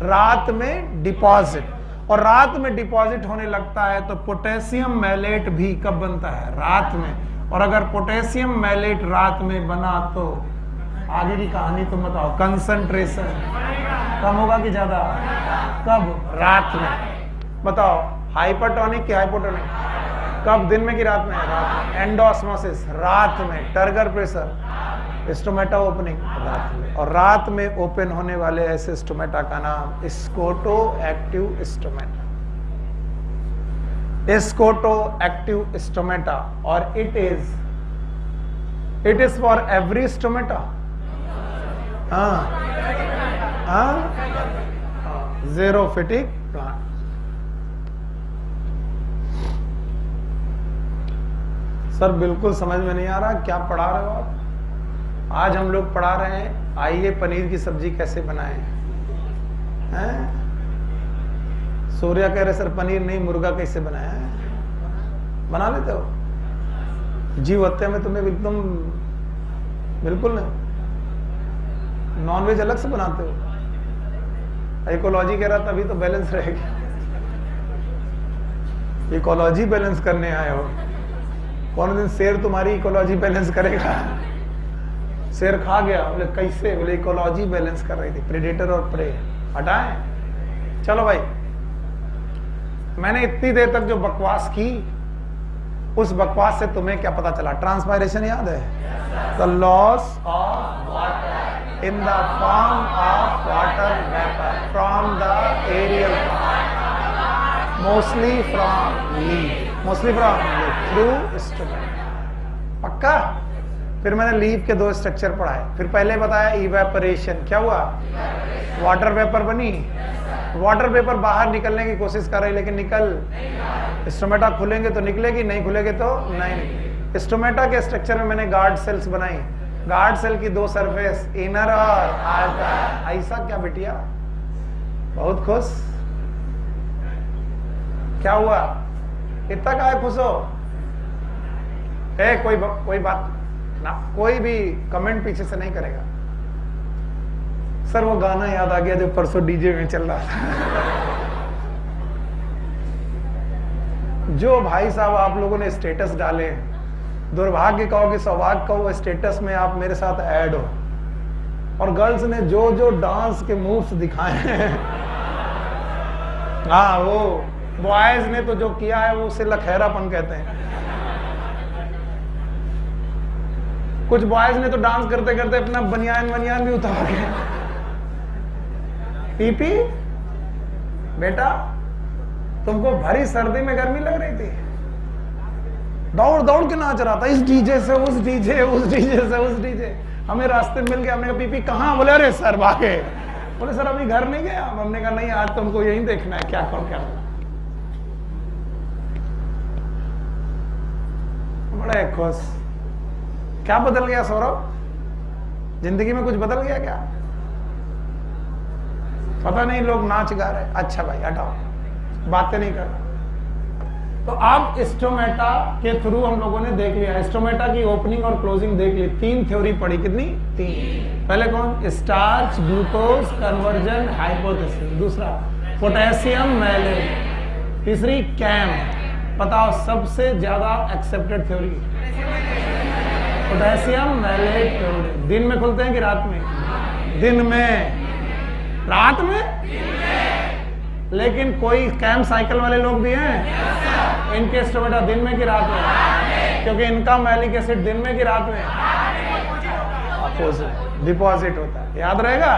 रात में डिपॉजिट, और रात में डिपॉजिट होने लगता है तो पोटेशियम मैलेट भी कब बनता है? रात में। और अगर पोटेशियम मैलेट रात में बना तो आगे की कहानी तुम बताओ। कंसंट्रेशन कम होगा कि ज्यादा? कब? रात में। बताओ, हाइपरटोनिक कि हाइपोटोनिक? कब? दिन में कि रात में? रात में। एंडोस्मोसिस रात में। टर्गर प्रेशर, स्टोमेटा ओपनिंग रात में। और रात में ओपन होने वाले ऐसे स्टोमेटा का नाम scoto active stomata, scoto active stomata. और it is for every stomata. Xerophytic plant. Sir बिल्कुल समझ में नहीं आ रहा, क्या पढ़ा रहे हो आप? आज हम लोग पढ़ा रहे हैं, आइए पनीर की सब्जी कैसे बनाएं। हैं? सूर्या कह रहे सर पनीर नहीं, मुर्गा कैसे बनाया है? बना लेते हो? जीव हत्या में तुम्हें एकदम बिल्कुल नहीं। नॉनवेज अलग से बनाते हो। इकोलॉजी कह रहा तभी तो बैलेंस रहेगी। इकोलॉजी बैलेंस करने आए हो। कौन दिन शेर तुम्हारी इकोलॉजी बैलेंस करेगा? शेर खा गया, बोले कैसे? बोले इकोलॉजी बैलेंस कर रही थी, प्रेडेटर और प्रे। हटाएं। चलो भाई, मैंने इतनी देर तक जो बकवास की, उस बकवास से तुम्हें क्या पता चला? ट्रांसपायरेशन याद है? The loss of water in the form of water vapour from the aerial mostly from leaf, mostly from through stomata. पक्का? फिर मैंने लीफ के दो स्ट्रक्चर पढ़ाए। फिर पहले बताया इवेपोरेशन, क्या हुआ? वाटर वेपर बनी। वाटर वेपर बाहर निकलने की कोशिश कर रही, लेकिन निकल, स्टोमेटा खुलेंगे तो निकलेगी, नहीं खुलेंगे तो नहीं निकलेगी। स्टोमेटा के स्ट्रक्चर में मैंने गार्ड सेल्स बनाई। गार्ड सेल की दो सरफेस, इनर और आउटर। ऐसा क्या बिटिया? बहुत खुश? क्या हुआ? इतना काहे खुश हो? कोई बात ना, कोई भी कमेंट पीछे से नहीं करेगा। सर वो गाना याद आ गया जो परसों डीजे में चल रहा था। जो भाई साहब आप लोगों ने स्टेटस डाले, दुर्भाग्य कहो कि सौभाग्य कहो, स्टेटस में आप मेरे साथ ऐड हो। और गर्ल्स ने जो जो डांस के मूव्स दिखाए हैं, हाँ, वो बॉयज ने तो जो किया है वो उसे लखैरापन कहते हैं। कुछ बॉयज ने तो डांस करते करते अपना बनियान भी उतार के। पीपी बेटा, तुमको भरी सर्दी में गर्मी लग रही थी? दौड़ दौड़ के नाच रहा था, इस डीजे से उस डीजे, उस डीजे से उस डीजे। हमें रास्ते में मिल गया, हमने कहा पीपी कहाँ? बोले अरे सर भागे। बोले सर अभी घर नहीं गया? हमने कहा नहीं, आज तुमको यही देखना है क्या कौन क्या बोला। बड़े खुश। क्या बदल गया सौरभ? जिंदगी में कुछ बदल गया क्या? पता नहीं, लोग नाच गा रहे। अच्छा भाई हटाओ, बातें नहीं करना। तो अब स्टोमेटा के थ्रू हम लोगों ने देख लिया, स्टोमेटा की ओपनिंग और क्लोजिंग देख ली। 3 थ्योरी पढ़ी, कितनी? 3। पहले कौन? Starch glucose conversion hypothesis. दूसरा पोटेशियम मैलेट। तीसरी कैम। बताओ सबसे ज्यादा accepted theory? Potassium malate theory. दिन में खुलते हैं कि रात में? दिन में। रात में? लेकिन कोई कैम साइकिल वाले लोग भी हैं, इनके स्टोमेटा दिन में कि रात में? क्योंकि इनका मैलिक एसिड दिन में कि रात में? अपोजिट, डिपॉजिट होता है। याद रहेगा,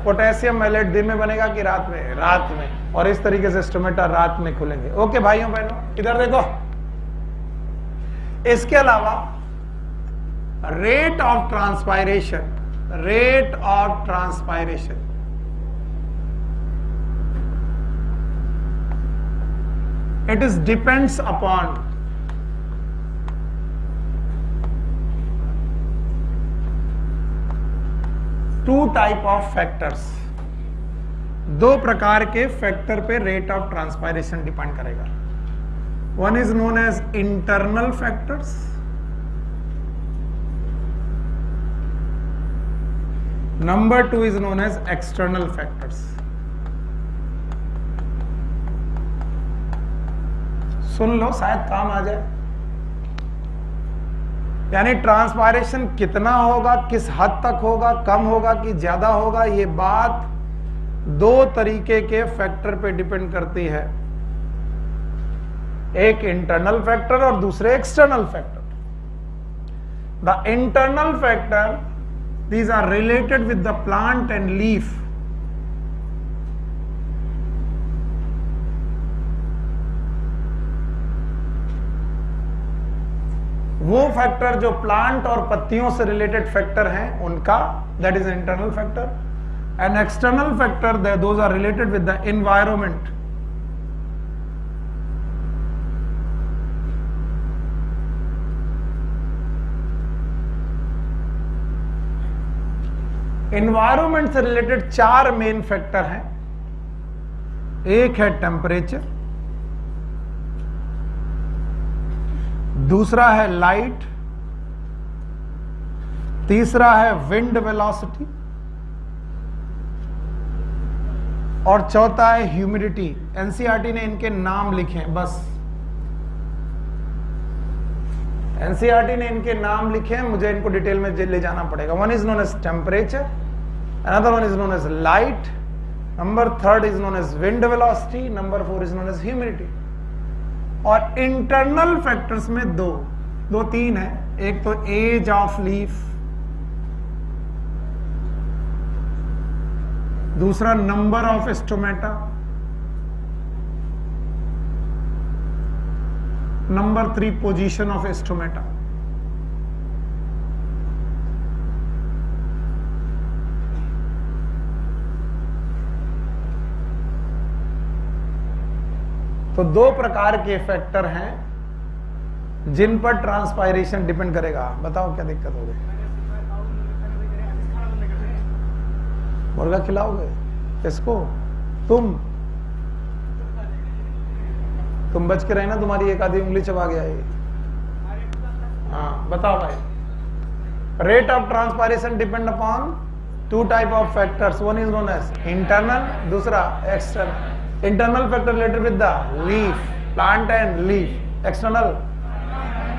पोटेशियम मैलेट दिन में बनेगा कि रात में? रात में। और इस तरीके से स्टोमेटा रात में खुलेंगे। ओके भाइयों बहनों, इधर देखो। इसके अलावा rate of transpiration, rate of transpiration, it is depends upon two type of factors। 2 प्रकार के फैक्टर पे रेट ऑफ ट्रांसपायरेशन डिपेंड करेगा। One is known as internal factors, number 2 is known as external factors. सुन लो, शायद काम आ जाए। यानी ट्रांसपायरेशन कितना होगा, किस हद तक होगा, कम होगा कि ज्यादा होगा, ये बात 2 तरीके के फैक्टर पे डिपेंड करती है। एक इंटरनल फैक्टर और दूसरे external factor. The internal factor, these are related with the plant and leaf. वो फैक्टर जो प्लांट और पत्तियों से रिलेटेड फैक्टर हैं उनका, that is internal factor. And external factor, those are related with the environment. Environment से रिलेटेड 4 main factor हैं। एक है टेम्परेचर, दूसरा है लाइट, तीसरा है विंड वेलोसिटी, और चौथा है ह्यूमिडिटी। एनसीईआरटी ने इनके नाम लिखे हैं, बस एनसीईआरटी ने इनके नाम लिखे हैं, मुझे इनको डिटेल में ले जाना पड़ेगा। One is known as temperature, another one is known as light, number 3 is known as wind velocity, number 4 is known as humidity. और इंटरनल फैक्टर्स में दो तीन है। एक तो एज ऑफ लीफ, दूसरा number of stomata, number 3 position of stomata. तो 2 प्रकार के फैक्टर हैं जिन पर ट्रांसपायरेशन डिपेंड करेगा। बताओ क्या दिक्कत हो गई? मुर्गा खिलाओगे इसको? तुम बच के रहना, तुम्हारी एक आधी उंगली चबा गया ये। हाँ बताओ भाई। Rate of transpiration depend upon 2 type of factors. One is known as internal, दूसरा external. Internal factor related with the leaf, plant and leaf. External,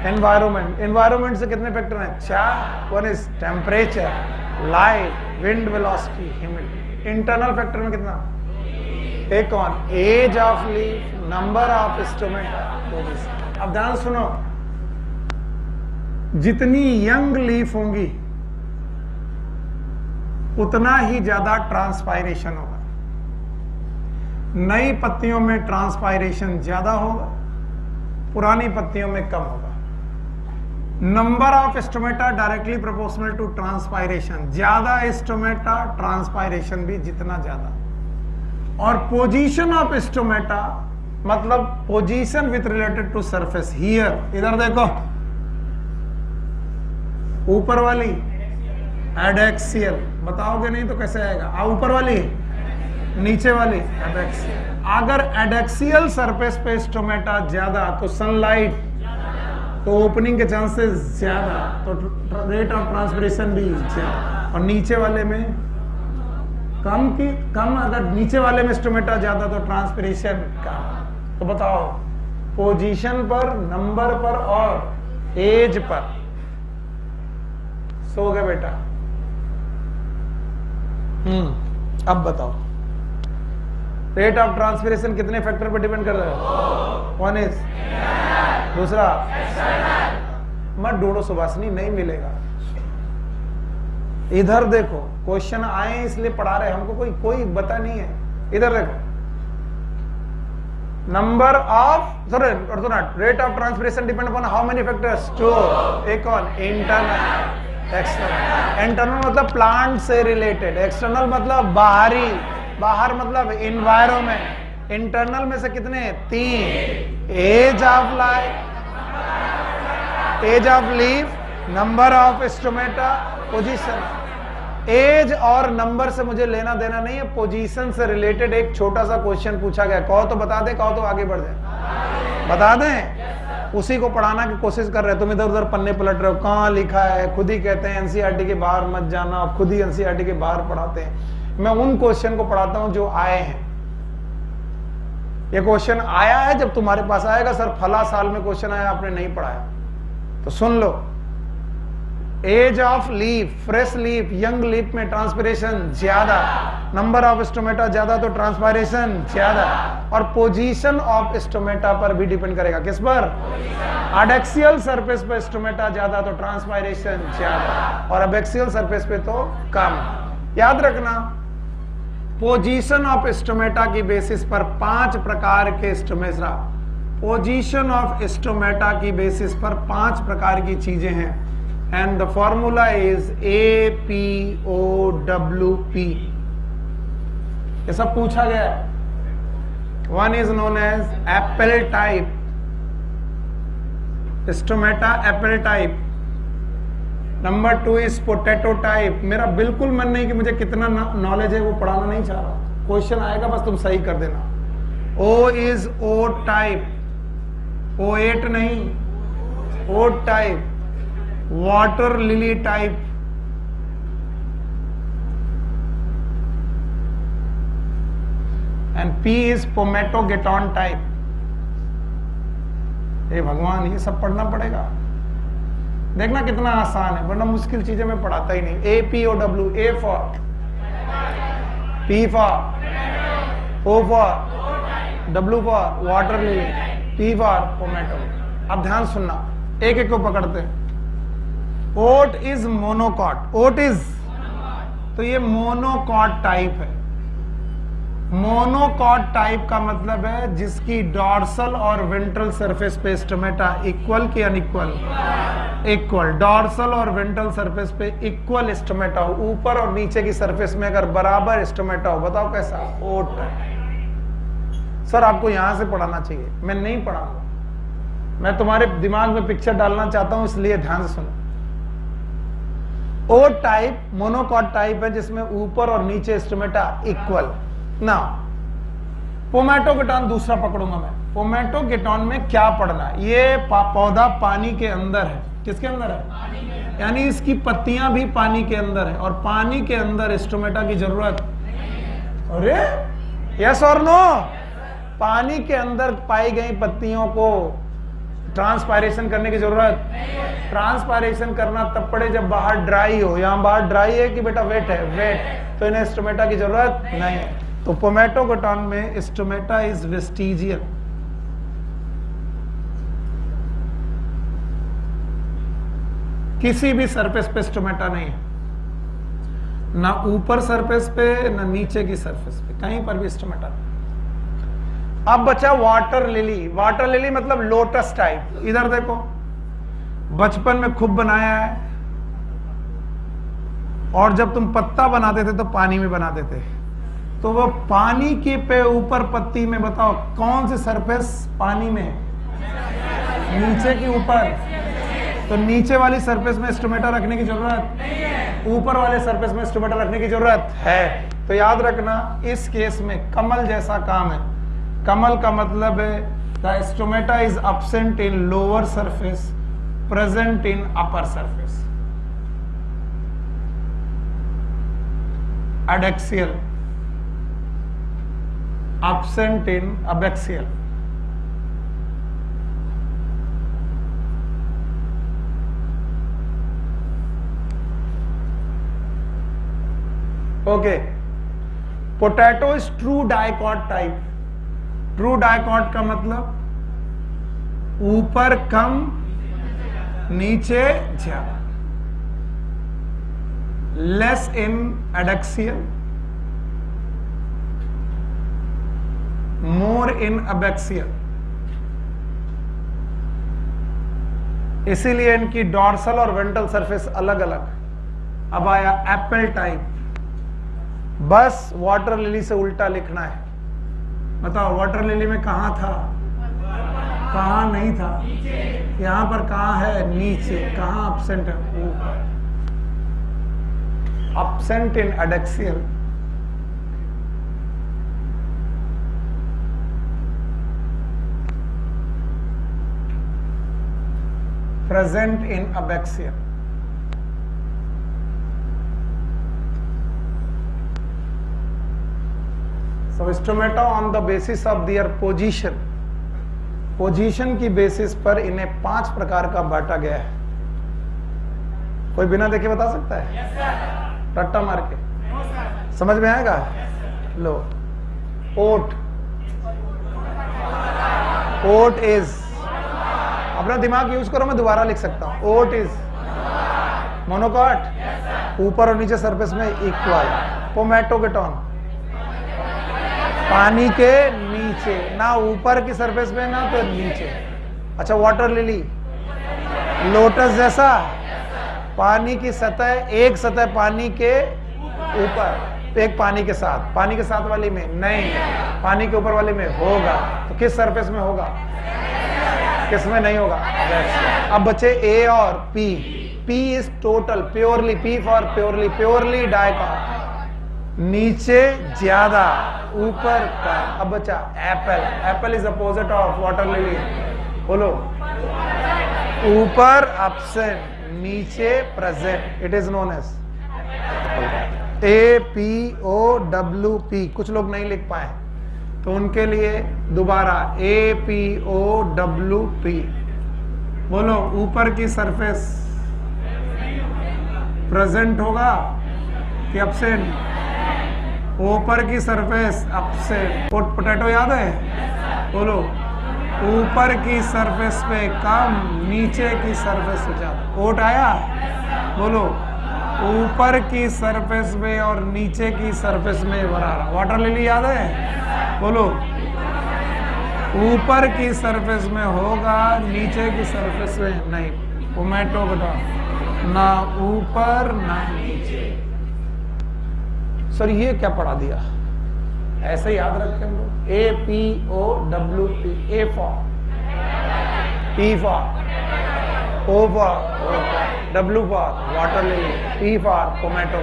environment. Environment से कितने फैक्टर हैं? 4। One is temperature, light, wind velocity, humidity. Internal factor में कितना? एक कौन? Age of leaf, number of stomata, position. अब ध्यान सुनो, जितनी यंग लीफ होंगी उतना ही ज्यादा ट्रांसपायरेशन होगा। नई पत्तियों में ट्रांसपायरेशन ज्यादा होगा, पुरानी पत्तियों में कम होगा। Number of stomata directly proportional to transpiration, ज्यादा स्टोमेटा ट्रांसपायरेशन भी जितना ज्यादा। और पोजीशन ऑफ स्टोमेटा मतलब position with related to surface. Here इधर देखो, ऊपर वाली एडेक्सियल, बताओगे नहीं तो कैसे आएगा? ऊपर वाली, नीचे वाली एडेक्सियल। अगर एडेक्सियल सरफेस पे स्टोमेटा ज्यादा तो सनलाइट, तो ओपनिंग के चांसेस ज्यादा, तो रेट ऑफ ट्रांसपिरेशन भी ज्यादा। और नीचे वाले में कम, अगर नीचे वाले में स्टोमेटा ज्यादा तो ट्रांसपिरेशन कम। तो बताओ पोजीशन पर, नंबर पर और एज पर। सो गए बेटा। अब बताओ रेट ऑफ ट्रांसपिरेशन कितने फैक्टर पर डिपेंड कर रहा है? वन इज, दूसरा मत ढूंढो सुभाषनी, नहीं मिलेगा। इधर देखो, क्वेश्चन आए इसलिए पढ़ा रहे, हमको कोई बता नहीं है। इधर देखो, number of rate of transpiration depend upon how many factors? Two. एक कौन? Internal, external. इंटरनल मतलब प्लांट से रिलेटेड, एक्सटर्नल मतलब बाहरी, बाहर मतलब इन्वायरमेंट। इंटरनल में से कितने? 3। Age of life, age of leaf, number of stomata, position. Age और नंबर से मुझे लेना देना नहीं है, पोजीशन से रिलेटेड एक छोटा सा क्वेश्चन पूछा गया। कहो तो बता दे, कहो तो आगे बढ़ जाए। बता दें, उसी को पढ़ाना की कोशिश कर रहे हो। तुम इधर उधर पन्ने पलट रहे हो, कहाँ लिखा है? खुद ही कहते हैं एनसीईआरटी के बाहर मत जाना, खुद ही एनसीईआरटी के बाहर पढ़ाते हैं। मैं उन क्वेश्चन को पढ़ाता हूं जो आए हैं। ये क्वेश्चन आया है, जब तुम्हारे पास आएगा सर फला साल में क्वेश्चन आया, आपने नहीं पढ़ाया तो सुन लो। Age of leaf, fresh leaf, young leaf में ट्रांसपिरेशन ज्यादा, नंबर ऑफ स्टोमेटा ज्यादा तो ट्रांसपायरेशन ज्यादा। और पोजीशन ऑफ स्टोमेटा पर भी डिपेंड करेगा। किस पर? एडेक्सियल सरफेस पे स्टोमेटा ज्यादा तो ट्रांसपायरेशन ज्यादा, और एबैक्सियल सरफेस पे तो कम। याद रखना, पोजीशन ऑफ स्टोमेटा की बेसिस पर 5 प्रकार के स्टोमेटा, पोजीशन ऑफ स्टोमेटा की बेसिस पर 5 प्रकार की चीजें हैं। And the formula is APOWP। ये सब पूछा गया है। One is known as apple type stomata, apple type. Number 2 is potato type. मेरा बिल्कुल मन नहीं कि मुझे कितना नॉलेज है वो पढ़ाना नहीं चाह रहा। क्वेश्चन आएगा बस तुम सही कर देना। O is oat type, O8 नहीं, oat type. Water lily type, and P is potamogeton type. हे भगवान, ये सब पढ़ना पड़ेगा। देखना कितना आसान है, वरना मुश्किल चीजें मैं पढ़ाता ही नहीं। APOW, A for, P for, O for, W for water lily, P for pomato. अब ध्यान सुनना, एक एक को पकड़ते हैं। ओट इज मोनोकॉट, ओट इज, तो ये मोनोकॉट टाइप है। मोनोकॉट टाइप का मतलब है जिसकी डॉर्सल और वेंट्रल सरफेस पे स्टोमेटा इक्वल की अनइक्वल? इक्वल। डॉर्सल और वेंट्रल सरफेस पे इक्वल स्टोमेटा हो, ऊपर और नीचे की सरफेस में अगर बराबर स्टोमेटा हो, बताओ कैसा? ओट टाइप। सर आपको यहां से पढ़ाना चाहिए, मैं नहीं पढ़ाऊंगा, मैं तुम्हारे दिमाग में पिक्चर डालना चाहता हूं, इसलिए ध्यान से सुनो। ओट टाइप मोनोकॉट टाइप है जिसमें ऊपर और नीचे स्टोमेटा इक्वल ना। पोमेटोगेटॉन दूसरा पकड़ूंगा मैं। पोमेटोगेटॉन में क्या पढ़ना है? ये पौधा पानी के अंदर है। किसके अंदर है? यानी इसकी पत्तियां भी पानी के अंदर है, और पानी के अंदर स्टोमेटा की जरूरत? अरे यस और नो? पानी के अंदर पाई गई पत्तियों को ट्रांसपायरेशन करने की जरूरत? ट्रांसपायरेशन करना तब पड़े जब बाहर ड्राई हो। यहां बाहर ड्राई है कि बेटा वेट है? वेट, तो इन्हें स्टोमेटा की जरूरत नहीं है। तो पोमेटोगेटॉन में स्टोमेटा इज वेस्टिजियल। किसी भी सरफेस पे स्टोमेटा नहीं है, ना ऊपर सरफेस पे ना नीचे की सरफेस पे, कहीं पर भी स्टोमेटा नहीं। अब बचा वाटर लिली। वाटर लिली मतलब लोटस टाइप। इधर देखो, बचपन में खूब बनाया है, और जब तुम पत्ता बनाते थे तो पानी में बनाते थे, तो वो पानी के पे ऊपर पत्ती में बताओ कौन सी सरफेस पानी में? नीचे की ऊपर। तो नीचे वाली सरफेस में स्टोमेटा रखने की जरूरत, ऊपर वाले सरफेस में स्टोमेटा रखने की जरूरत है। तो याद रखना इस केस में कमल जैसा काम है। कमल का मतलब है the stomata is absent in lower surface, present in upper surface. Adaxial, absent in abaxial। Okay, potato is true dicot type. True dicot का मतलब ऊपर कम नीचे ज्यादा, less in adaxial, more in abaxial. इसीलिए इनकी डॉर्सल और वेंट्रल सरफेस अलग अलग। अब आया एप्पल टाइप। बस वाटर लिली से उल्टा लिखना है। बताओ वाटर लिली में कहां था, कहां नहीं था? यहां पर कहां है? नीचे। कहां absent है? ऊपर। absent in adaxial, present in abaxial। So stomata on the basis of their position, position की बेसिस पर इन्हें 5 प्रकार का बांटा गया है। कोई बिना देखे बता सकता है? yes, sir। रट्टा मार के? no, समझ में आएगा? yes, low, oat, oat is, अपना दिमाग यूज करो, मैं दोबारा लिख सकता हूं। ओट इज मोनोकॉट, ऊपर और नीचे सरफेस में इक्वल। पोमैटोगेटॉन, पानी के नीचे, ना ऊपर की सरफेस में ना तो नीचे। अच्छा, वाटर लिली, लोटस जैसा, पानी की सतह, एक सतह पानी के ऊपर, एक पानी के साथ वाली में नहीं, पानी के ऊपर वाली में होगा। तो किस सरफेस में होगा, किसमें नहीं होगा? अब बचे ए और P. P is total, purely, P for purely, purely dicot, नीचे ज्यादा ऊपर का। अब बचा apple. Apple is opposite of water lily. बोलो, ऊपर absent, नीचे present. It is known as APOWP। कुछ लोग नहीं लिख पाए तो उनके लिए दोबारा APOWP। बोलो, ऊपर की सरफेस प्रेजेंट होगा कि absent? ऊपर की सरफेस absent। पोटैटो याद है? बोलो, ऊपर की सरफेस पे कम, नीचे की सरफेस पे ज्यादा। ओट आया? बोलो, ऊपर की सरफेस में और नीचे की सरफेस में बराबर। वाटर लिली याद है? बोलो, ऊपर की सरफेस में होगा, नीचे की सरफेस में नहीं। टोमेटो बताओ, ना ऊपर ना नीचे। सर ये क्या पढ़ा दिया? ऐसे याद रखें हम लोग। APOWP। A for, P for, O for, W for water lily, P for tomato.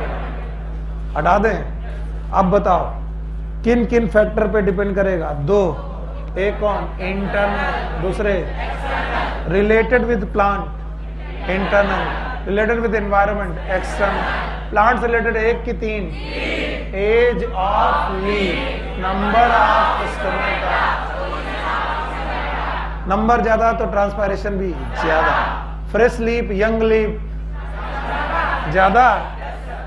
हटा दें। अब बताओ किन किन फैक्टर पे डिपेंड करेगा? 2। एक कौन? इंटरनल। दूसरे related with plant, internal. Related with environment, external. Plant related 1 की 3। Age of leaf, number of stomata. Number ज्यादा तो ट्रांसपायरेशन भी ज्यादा। फ्रेश लीफ, यंग लीफ ज्यादा।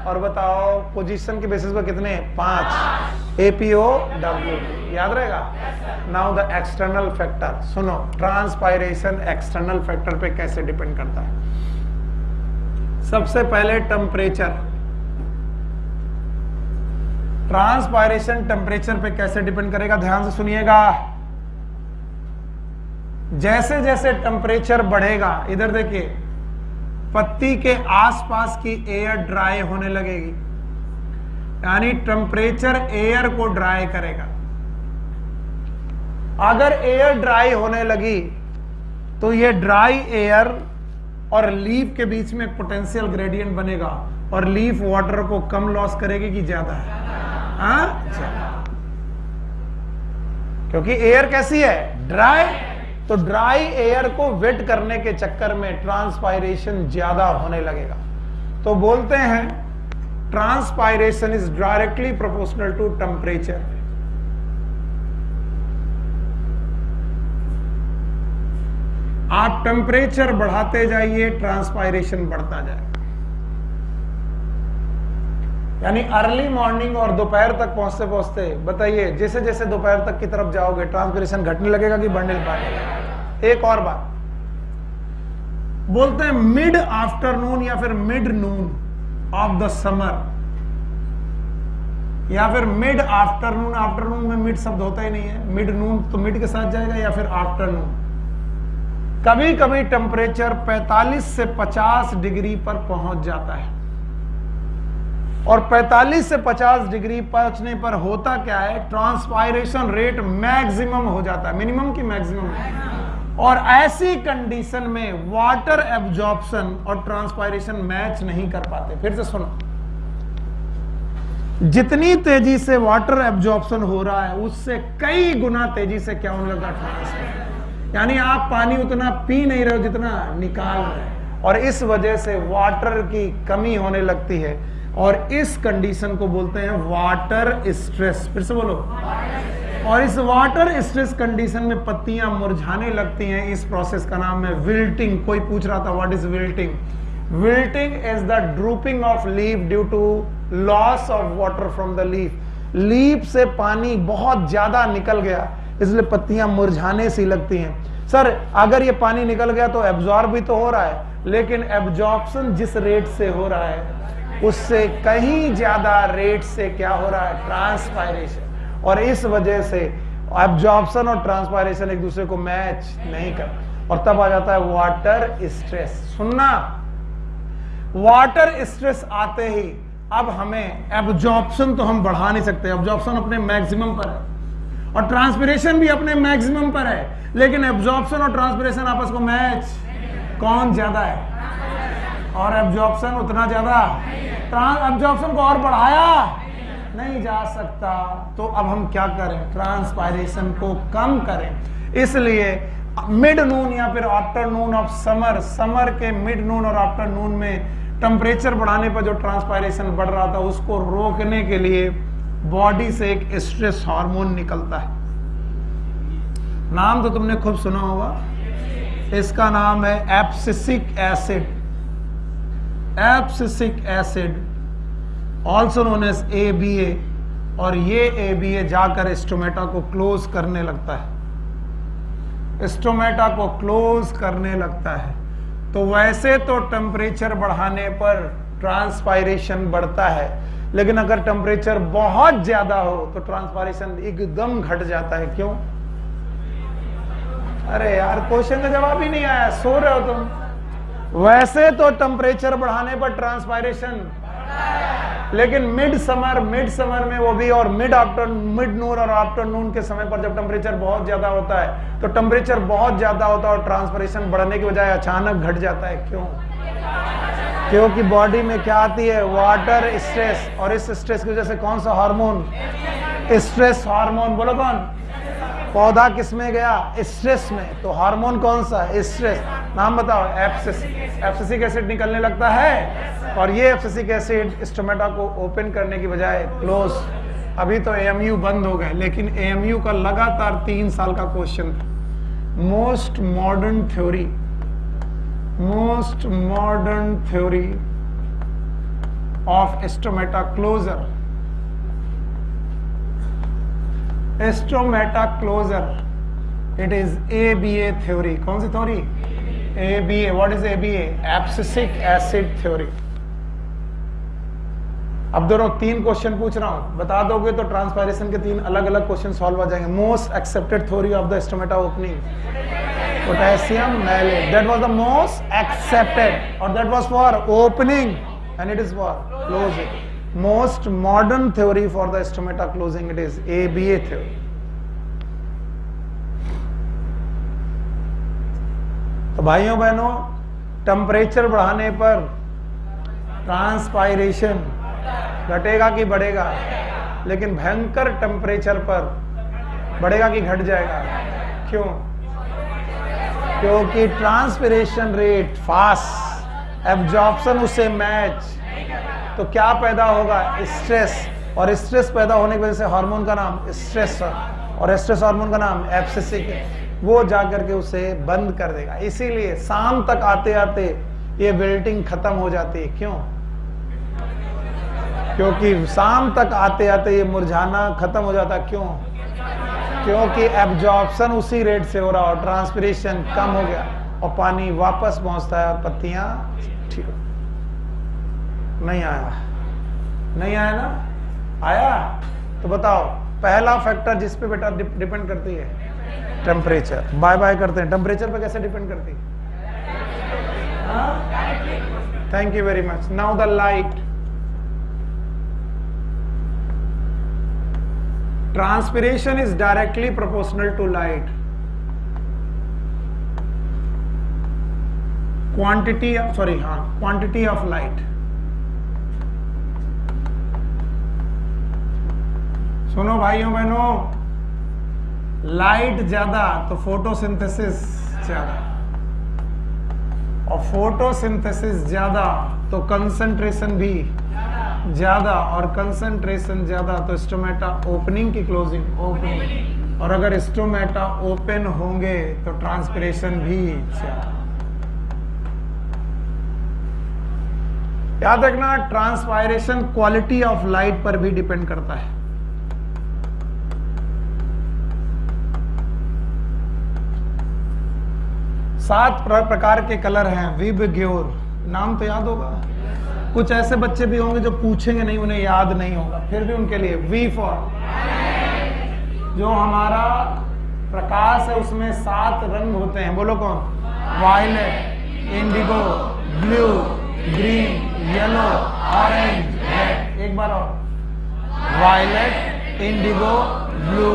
और बताओ पोजीशन के बेसिस पर कितने? 5। APOWP याद रहेगा। Now the external factor. सुनो, ट्रांसपायरेशन एक्सटर्नल फैक्टर पे कैसे डिपेंड करता है? सबसे पहले टेम्परेचर। ट्रांसपायरेशन टेम्परेचर पे कैसे डिपेंड करेगा? ध्यान से सुनिएगा। जैसे जैसे टेम्परेचर बढ़ेगा, इधर देखिए, पत्ती के आसपास की एयर ड्राई होने लगेगी, यानी टेम्परेचर एयर को ड्राई करेगा। अगर एयर ड्राई होने लगी तो ये ड्राई एयर और लीफ के बीच में पोटेंशियल ग्रेडियंट बनेगा और लीफ वाटर को कम लॉस करेगी कि ज्यादा है? क्योंकि एयर कैसी है? ड्राई। तो ड्राई एयर को वेट करने के चक्कर में ट्रांसपायरेशन ज्यादा होने लगेगा। तो बोलते हैं transpiration is directly proportional to temperature. आप टेम्परेचर बढ़ाते जाइए, ट्रांसपायरेशन बढ़ता जाएगा। यानी अर्ली मॉर्निंग और दोपहर तक पहुंचते पहुंचते बताइए, जैसे जैसे दोपहर तक की तरफ जाओगे ट्रांसपायरेशन घटने लगेगा कि बढ़ने लगेगा? एक और बात बोलते हैं, मिड आफ्टरनून या फिर mid Noon of the summer, या फिर मिड आफ्टरनून। आफ्टरनून में मिड शब्द होता ही नहीं है, मिड नून तो मिड के साथ जाएगा, या फिर आफ्टरनून। कभी कभी टेम्परेचर 45 से 50 डिग्री पर पहुंच जाता है, और 45 से 50 डिग्री पहुंचने पर होता क्या है? ट्रांसपायरेशन रेट मैक्सिमम हो जाता है, मिनिमम की मैक्सिमम। और ऐसी कंडीशन में वाटर एब्जॉर्प्शन और ट्रांसपायरेशन मैच नहीं कर पाते। फिर से सुनो, जितनी तेजी से वाटर एब्जॉर्प्शन हो रहा है उससे कई गुना तेजी से क्या होने लगा? ट्रांसपायरेशन। यानी आप पानी उतना पी नहीं रहे हो जितना निकाल रहे हैं, और इस वजह से वाटर की कमी होने लगती है, और इस कंडीशन को बोलते हैं वाटर स्ट्रेस। फिर से बोलो। और इस वाटर स्ट्रेस कंडीशन में पत्तियां मुरझाने लगती हैं। इस प्रोसेस का नाम है विल्टिंग। कोई पूछ रहा था what is wilting? Wilting is the drooping of leaf due to loss of water from the leaf. Leaf से पानी बहुत ज्यादा निकल गया, इसलिए पत्तियां मुरझाने सी लगती हैं। सर अगर ये पानी निकल गया तो एब्जॉर्ब भी तो हो रहा है, लेकिन एब्जॉर्प्शन जिस रेट से हो रहा है उससे कहीं ज्यादा रेट से क्या हो रहा है? ट्रांसपायरेशन। और इस वजह से एब्जॉर्प्शन और ट्रांसपायरेशन एक दूसरे को मैच नहीं कर, और तब आ जाता है वाटर स्ट्रेस। सुनना, वाटर स्ट्रेस आते ही अब हमें एब्जॉर्प्शन तो हम बढ़ा नहीं सकते, एब्जॉर्प्शन अपने मैक्सिमम पर है और ट्रांसपिरेशन भी अपने मैक्सिमम पर है, लेकिन एब्जॉर्प्शन और ट्रांसपिरेशन आपस को मैच, कौन ज्यादा है? और एब्जॉर्प्शन उतना ज्यादा, एब्जॉर्प्शन को और बढ़ाया नहीं जा सकता। तो अब हम क्या करें? ट्रांसपायरेशन को कम करें। इसलिए मिड नून या फिर आफ्टरनून ऑफ समर, समर के मिड नून और आफ्टरनून में टेम्परेचर बढ़ाने पर जो ट्रांसपायरेशन बढ़ रहा था उसको रोकने के लिए बॉडी से एक स्ट्रेस हार्मोन निकलता है। नाम तो तुमने खूब सुना होगा, इसका नाम है abscisic acid. Abscisic acid also known as ABA, और ये ABA जाकर स्टोमेटा को क्लोज करने लगता है, स्टोमेटा को क्लोज करने लगता है। तो वैसे तो टेम्परेचर बढ़ाने पर ट्रांसपायरेशन बढ़ता है, लेकिन अगर टेम्परेचर बहुत ज्यादा हो तो ट्रांसपायरेशन एकदम घट जाता है। क्यों? अरे यार क्वेश्चन का जवाब ही नहीं आया, सो रहे हो तुम। वैसे तो टेम्परेचर बढ़ाने पर ट्रांसपायरेशन, लेकिन मिड समर में वो भी, और मिड नून और आफ्टरनून के समय पर जब टेम्परेचर बहुत ज्यादा होता है तो टेम्परेचर बहुत ज्यादा होता है और ट्रांसपायरेशन बढ़ने की बजाय अचानक घट जाता है। क्यों? क्योंकि बॉडी में क्या आती है? वाटर स्ट्रेस, और इस स्ट्रेस की वजह से कौन सा हार्मोन? Stress hormone. बोलो कौन? पौधा किस में गया? स्ट्रेस में। तो हार्मोन कौन सा? स्ट्रेस। नाम बताओ। एब्सिसिक एसिड निकलने लगता है, और ये एब्सिसिक एसिड स्टोमेटा को ओपन करने की बजाय क्लोज। अभी तो AMU बंद हो गए, लेकिन AMU का लगातार 3 साल का क्वेश्चन था। Most modern theory of stomata closure. Stomata closure, it is ABA theory. कौन सी theory? ABA। What is ABA? Abscisic acid theory. अब दोनों 3 क्वेश्चन पूछ रहा हूं, बता दोगे तो ट्रांसपायरेशन के 3 अलग अलग क्वेश्चन सॉल्व हो जाएंगे। Most accepted theory of the stomata opening, potassium malate. That was the most accepted, or that was for opening, and it is for closing. Most modern theory for the stomata closing, it is ABA theory. तो भाइयों बहनों, temperature बढ़ाने पर transpiration घटेगा कि बढ़ेगा? लेकिन भयंकर टेम्परेचर पर बढ़ेगा कि घट जाएगा? क्यों? क्योंकि ट्रांसपिरेशन रेट फास्ट, एब्जॉर्प्शन उससे मैच, तो क्या पैदा होगा? स्ट्रेस, और स्ट्रेस पैदा होने की वजह से हार्मोन का नाम स्ट्रेस, और स्ट्रेस हार्मोन का नाम एब्सिसिक है, वो जाकर के उसे बंद कर देगा। इसीलिए शाम तक आते आते ये विल्टिंग खत्म हो जाती है। क्यों? क्योंकि शाम तक आते आते ये मुरझाना खत्म हो जाता है। क्यों? क्योंकि एब्जॉर्प्शन उसी रेट से हो रहा और ट्रांसपिरेशन कम हो गया और पानी वापस पहुंचता है और पत्तियां ठीक हो। नहीं आया? नहीं आया ना? आया? तो बताओ, पहला फैक्टर जिस पे बेटा डिपेंड करती है टेम्परेचर। बाय बाय करते हैं, टेम्परेचर पे कैसे डिपेंड करती है? Thank you very much. Now the light. Transpiration is directly proportional to light. Quantity of light. सुनो भाइयों बहनों, लाइट ज्यादा तो फोटोसिंथेसिस ज्यादा, और फोटोसिंथेसिस ज्यादा तो कंसंट्रेशन भी ज्यादा, और कंसंट्रेशन ज्यादा तो स्टोमेटा ओपनिंग की क्लोजिंग ओपनिंग, और अगर स्टोमेटा ओपन होंगे तो ट्रांसपिरेशन भी ज्यादा। याद रखना, ट्रांसपायरेशन क्वालिटी ऑफ लाइट पर भी डिपेंड करता है। सात प्रकार के कलर हैं। विबग्योर, नाम तो याद होगा। कुछ ऐसे बच्चे भी होंगे जो पूछेंगे नहीं, उन्हें याद नहीं होगा, फिर भी उनके लिए वी फॉर, जो हमारा प्रकाश है उसमें 7 रंग होते हैं। बोलो कौन? Violet, indigo, blue, green, yellow, orange, red. एक बार और, violet, indigo, blue,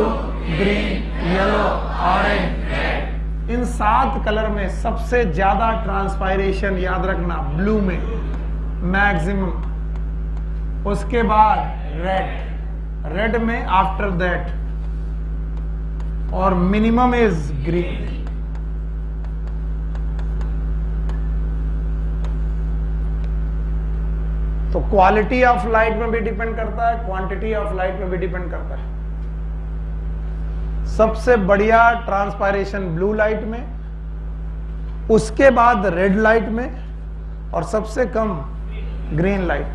green, yellow, orange, red. इन 7 कलर में सबसे ज्यादा ट्रांसपायरेशन, याद रखना, ब्लू में मैक्सिमम, उसके बाद रेड में आफ्टर दैट, और मिनिमम इज ग्रीन। तो क्वालिटी ऑफ लाइट में भी डिपेंड करता है, क्वांटिटी ऑफ लाइट में भी डिपेंड करता है। सबसे बढ़िया ट्रांसपायरेशन ब्लू लाइट में, उसके बाद रेड लाइट में, और सबसे कम ग्रीन लाइट।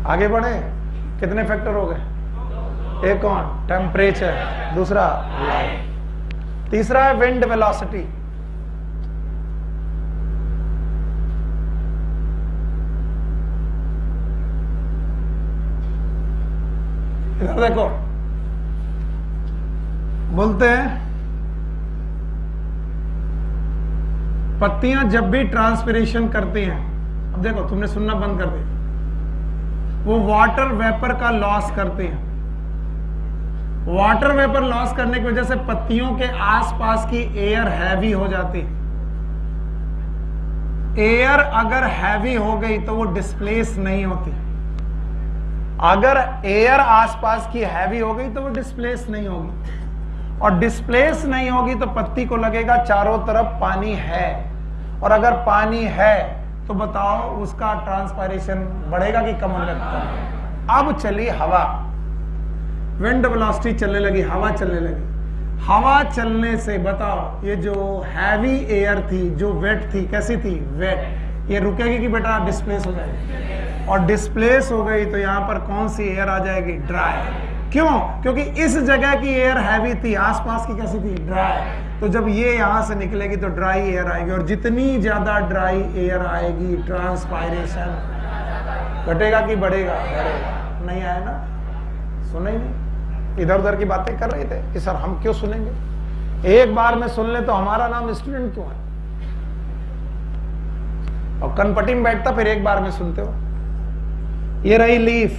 आगे बढ़े, कितने फैक्टर हो गए? एक कौन? टेम्परेचर, दूसरा लाइट, तीसरा है विंड वेलोसिटी। इधर देखो, बोलते हैं पत्तियां जब भी ट्रांसपिरेशन करती हैं, अब देखो तुमने सुनना बंद कर दिया, वो वाटर वेपर का लॉस करती हैं। वाटर वेपर लॉस करने की वजह से पत्तियों के आसपास की एयर हैवी हो जाती। एयर अगर हैवी हो गई तो वो डिस्प्लेस नहीं होती। अगर एयर आसपास की हैवी हो गई तो वो डिस्प्लेस नहीं होगी, और डिस्प्लेस नहीं होगी तो पत्ती को लगेगा चारों तरफ पानी है, और अगर पानी है तो बताओ उसका ट्रांसपायरेशन बढ़ेगा कि कम होगा? अब चली हवा, विंड वेलोसिटी चलने लगी, हवा चलने लगी। हवा चलने से बताओ ये जो हैवी एयर थी, जो वेट थी, कैसी थी? वेट। ये रुकेगी कि बेटा डिस्प्लेस हो जाएगी? और डिस्प्लेस हो गई तो यहां पर कौन सी एयर आ जाएगी? ड्राई। क्यों? क्योंकि इस जगह की एयर हैवी थी, आसपास की कैसी थी? ड्राई। तो जब ये यहां से निकलेगी तो ड्राई एयर आएगी, और जितनी ज्यादा ड्राई एयर आएगी ट्रांसपायरेशन घटेगा कि बढ़ेगा? बढ़ेगा। नहीं आया ना? सुना ही नहीं? इधर उधर की बातें कर रहे थे कि सर हम क्यों सुनेंगे, एक बार में सुन ले तो हमारा नाम स्टूडेंट क्यों है, और कनपट्टी में बैठता फिर एक बार में सुनते हो। ये रही लीफ,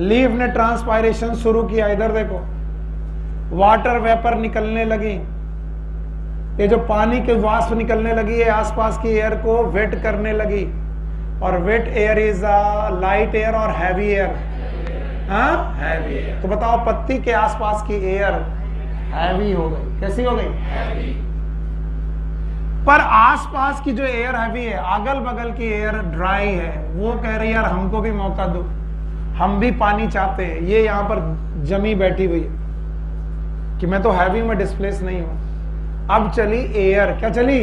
लीफ ने ट्रांसपायरेशन शुरू किया, इधर देखो वाटर वेपर निकलने लगी, ये जो पानी के वाष्प निकलने लगी है आसपास की एयर को वेट करने लगी, और wet air is a light air और हैवी एयर, हैवी एयर। तो बताओ पत्ती के आसपास की एयर हैवी हो गई, कैसी हो गई, हैवी। पर आसपास की जो एयर हैवी है, अगल बगल की एयर ड्राई है, वो कह रही है यार हमको भी मौका दो, हम भी पानी चाहते हैं। ये यहां पर जमी बैठी हुई है कि मैं तो हैवी में डिस्प्लेस नहीं हूं। अब चली एयर, क्या चली,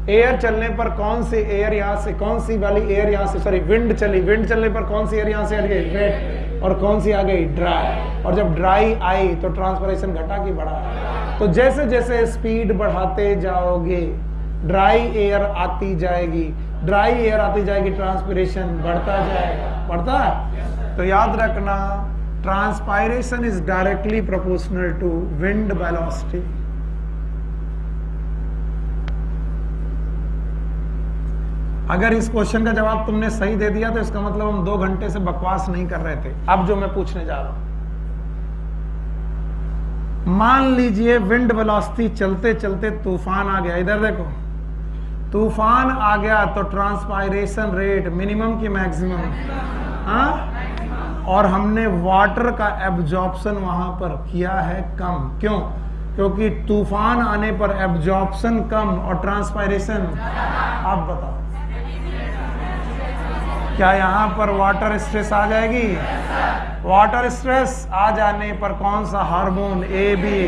एयर चलने पर कौन सी एयर यहां से, कौन सी वाली एयर यहां से, सॉरी विंड चली, विंड चलने पर कौन सी एयर यहां से आ गई, वेट, और कौन सी आ गई, ड्राई। और जब ड्राई आई तो ट्रांसपिरेशन घटा कि बढ़ा, तो जैसे जैसे स्पीड बढ़ाते जाओगे ड्राई एयर आती जाएगी, ड्राई एयर आती जाएगी, ट्रांसपिरेशन बढ़ता जाएगा, बढ़ता है। तो याद रखना transpiration is directly proportional to wind velocity. अगर इस क्वेश्चन का जवाब तुमने सही दे दिया तो इसका मतलब हम 2 घंटे से बकवास नहीं कर रहे थे। अब जो मैं पूछने जा रहा हूं, मान लीजिए विंड वेलोसिटी चलते चलते तूफान आ गया, इधर देखो तूफान आ गया तो ट्रांसपायरेशन रेट मिनिमम की मैक्सिमम, और हमने वाटर का एब्जॉर्प्शन वहां पर किया है कम, क्यों, क्योंकि तूफान आने पर एब्जॉर्प्शन कम और ट्रांसपायरेशन। आप बताओ क्या यहां पर वाटर स्ट्रेस आ जाएगी, वाटर स्ट्रेस आ जाने पर कौन सा hormone, A B,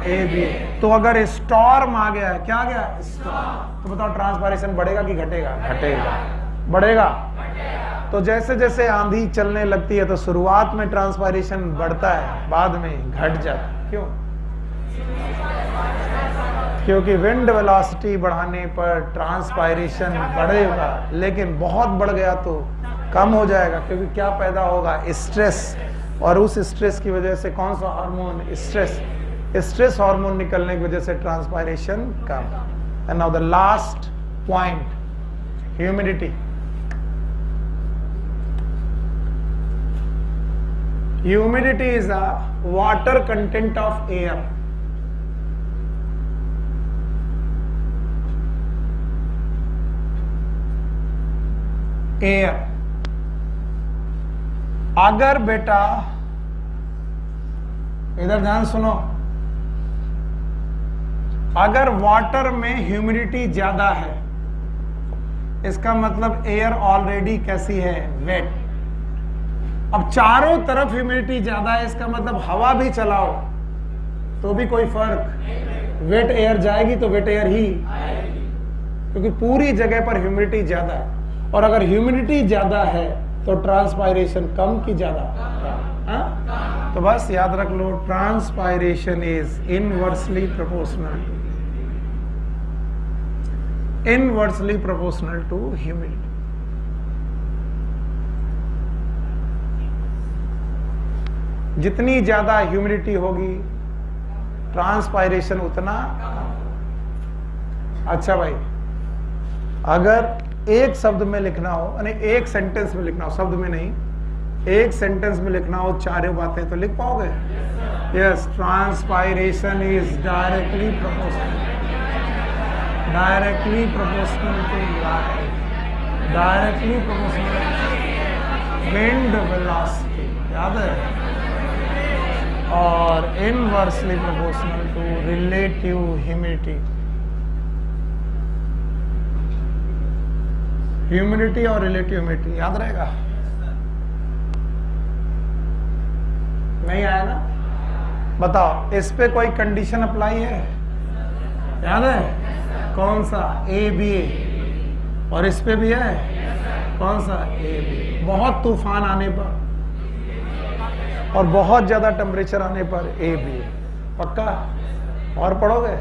A B. तो अगर स्टॉर्म आ गया, क्या आ गया, स्टॉर्म, तो बताओ ट्रांसपायरेशन बढ़ेगा कि घटेगा, घटेगा, बढ़ेगा। तो जैसे जैसे आंधी चलने लगती है तो शुरुआत में ट्रांसपायरेशन बढ़ता है, बाद में घट जाता है, क्यों, क्योंकि विंड वेलोसिटी बढ़ाने पर ट्रांसपायरेशन बढ़ेगा, लेकिन बहुत बढ़ गया तो कम हो जाएगा, क्योंकि क्या पैदा होगा, स्ट्रेस, और उस स्ट्रेस की वजह से कौन सा हार्मोन, स्ट्रेस, स्ट्रेस हार्मोन निकलने की वजह से transpiration come. And now the last point, humidity. Humidity is a water content of air. Air, अगर बेटा इधर ध्यान सुनो, अगर वाटर में ह्यूमिडिटी ज्यादा है इसका मतलब एयर ऑलरेडी कैसी है, वेट। अब चारों तरफ ह्यूमिडिटी ज्यादा है इसका मतलब हवा भी चलाओ तो भी कोई फर्क, वेट एयर जाएगी तो वेट एयर ही, क्योंकि पूरी जगह पर ह्यूमिडिटी ज्यादा है। और अगर ह्यूमिडिटी ज्यादा है तो ट्रांसपायरेशन कम की ज्यादा, तो बस याद रख लो transpiration is inversely proportional, inversely proportional to humidity. जितनी ज्यादा ह्यूमिडिटी होगी ट्रांसपायरेशन उतना। अच्छा भाई, अगर एक शब्द में लिखना हो, यानी एक सेंटेंस में लिखना हो, शब्द में नहीं, एक सेंटेंस में लिखना हो चारों बातें तो लिख पाओगे? Yes, transpiration is directly proportional, directly proportional to light, directly proportional wind velocity, याद है, और inversely proportional to relative humidity. Humidity और रिलेटिव ह्यूमिडिटी याद रहेगा? नहीं आया ना? बताओ, इस पे कोई कंडीशन अप्लाई है? याद है? कौन सा? A B. और इस पे भी है कौन सा? A B. बहुत तूफान आने पर और बहुत ज्यादा टेम्परेचर आने पर ए बी। पक्का? और पढ़ोगे?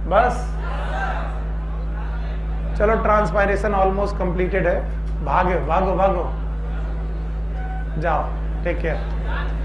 बस चलो, ट्रांसपायरेशन ऑलमोस्ट कंप्लीटेड है। भागो भागो भागो, जाओ। Take care.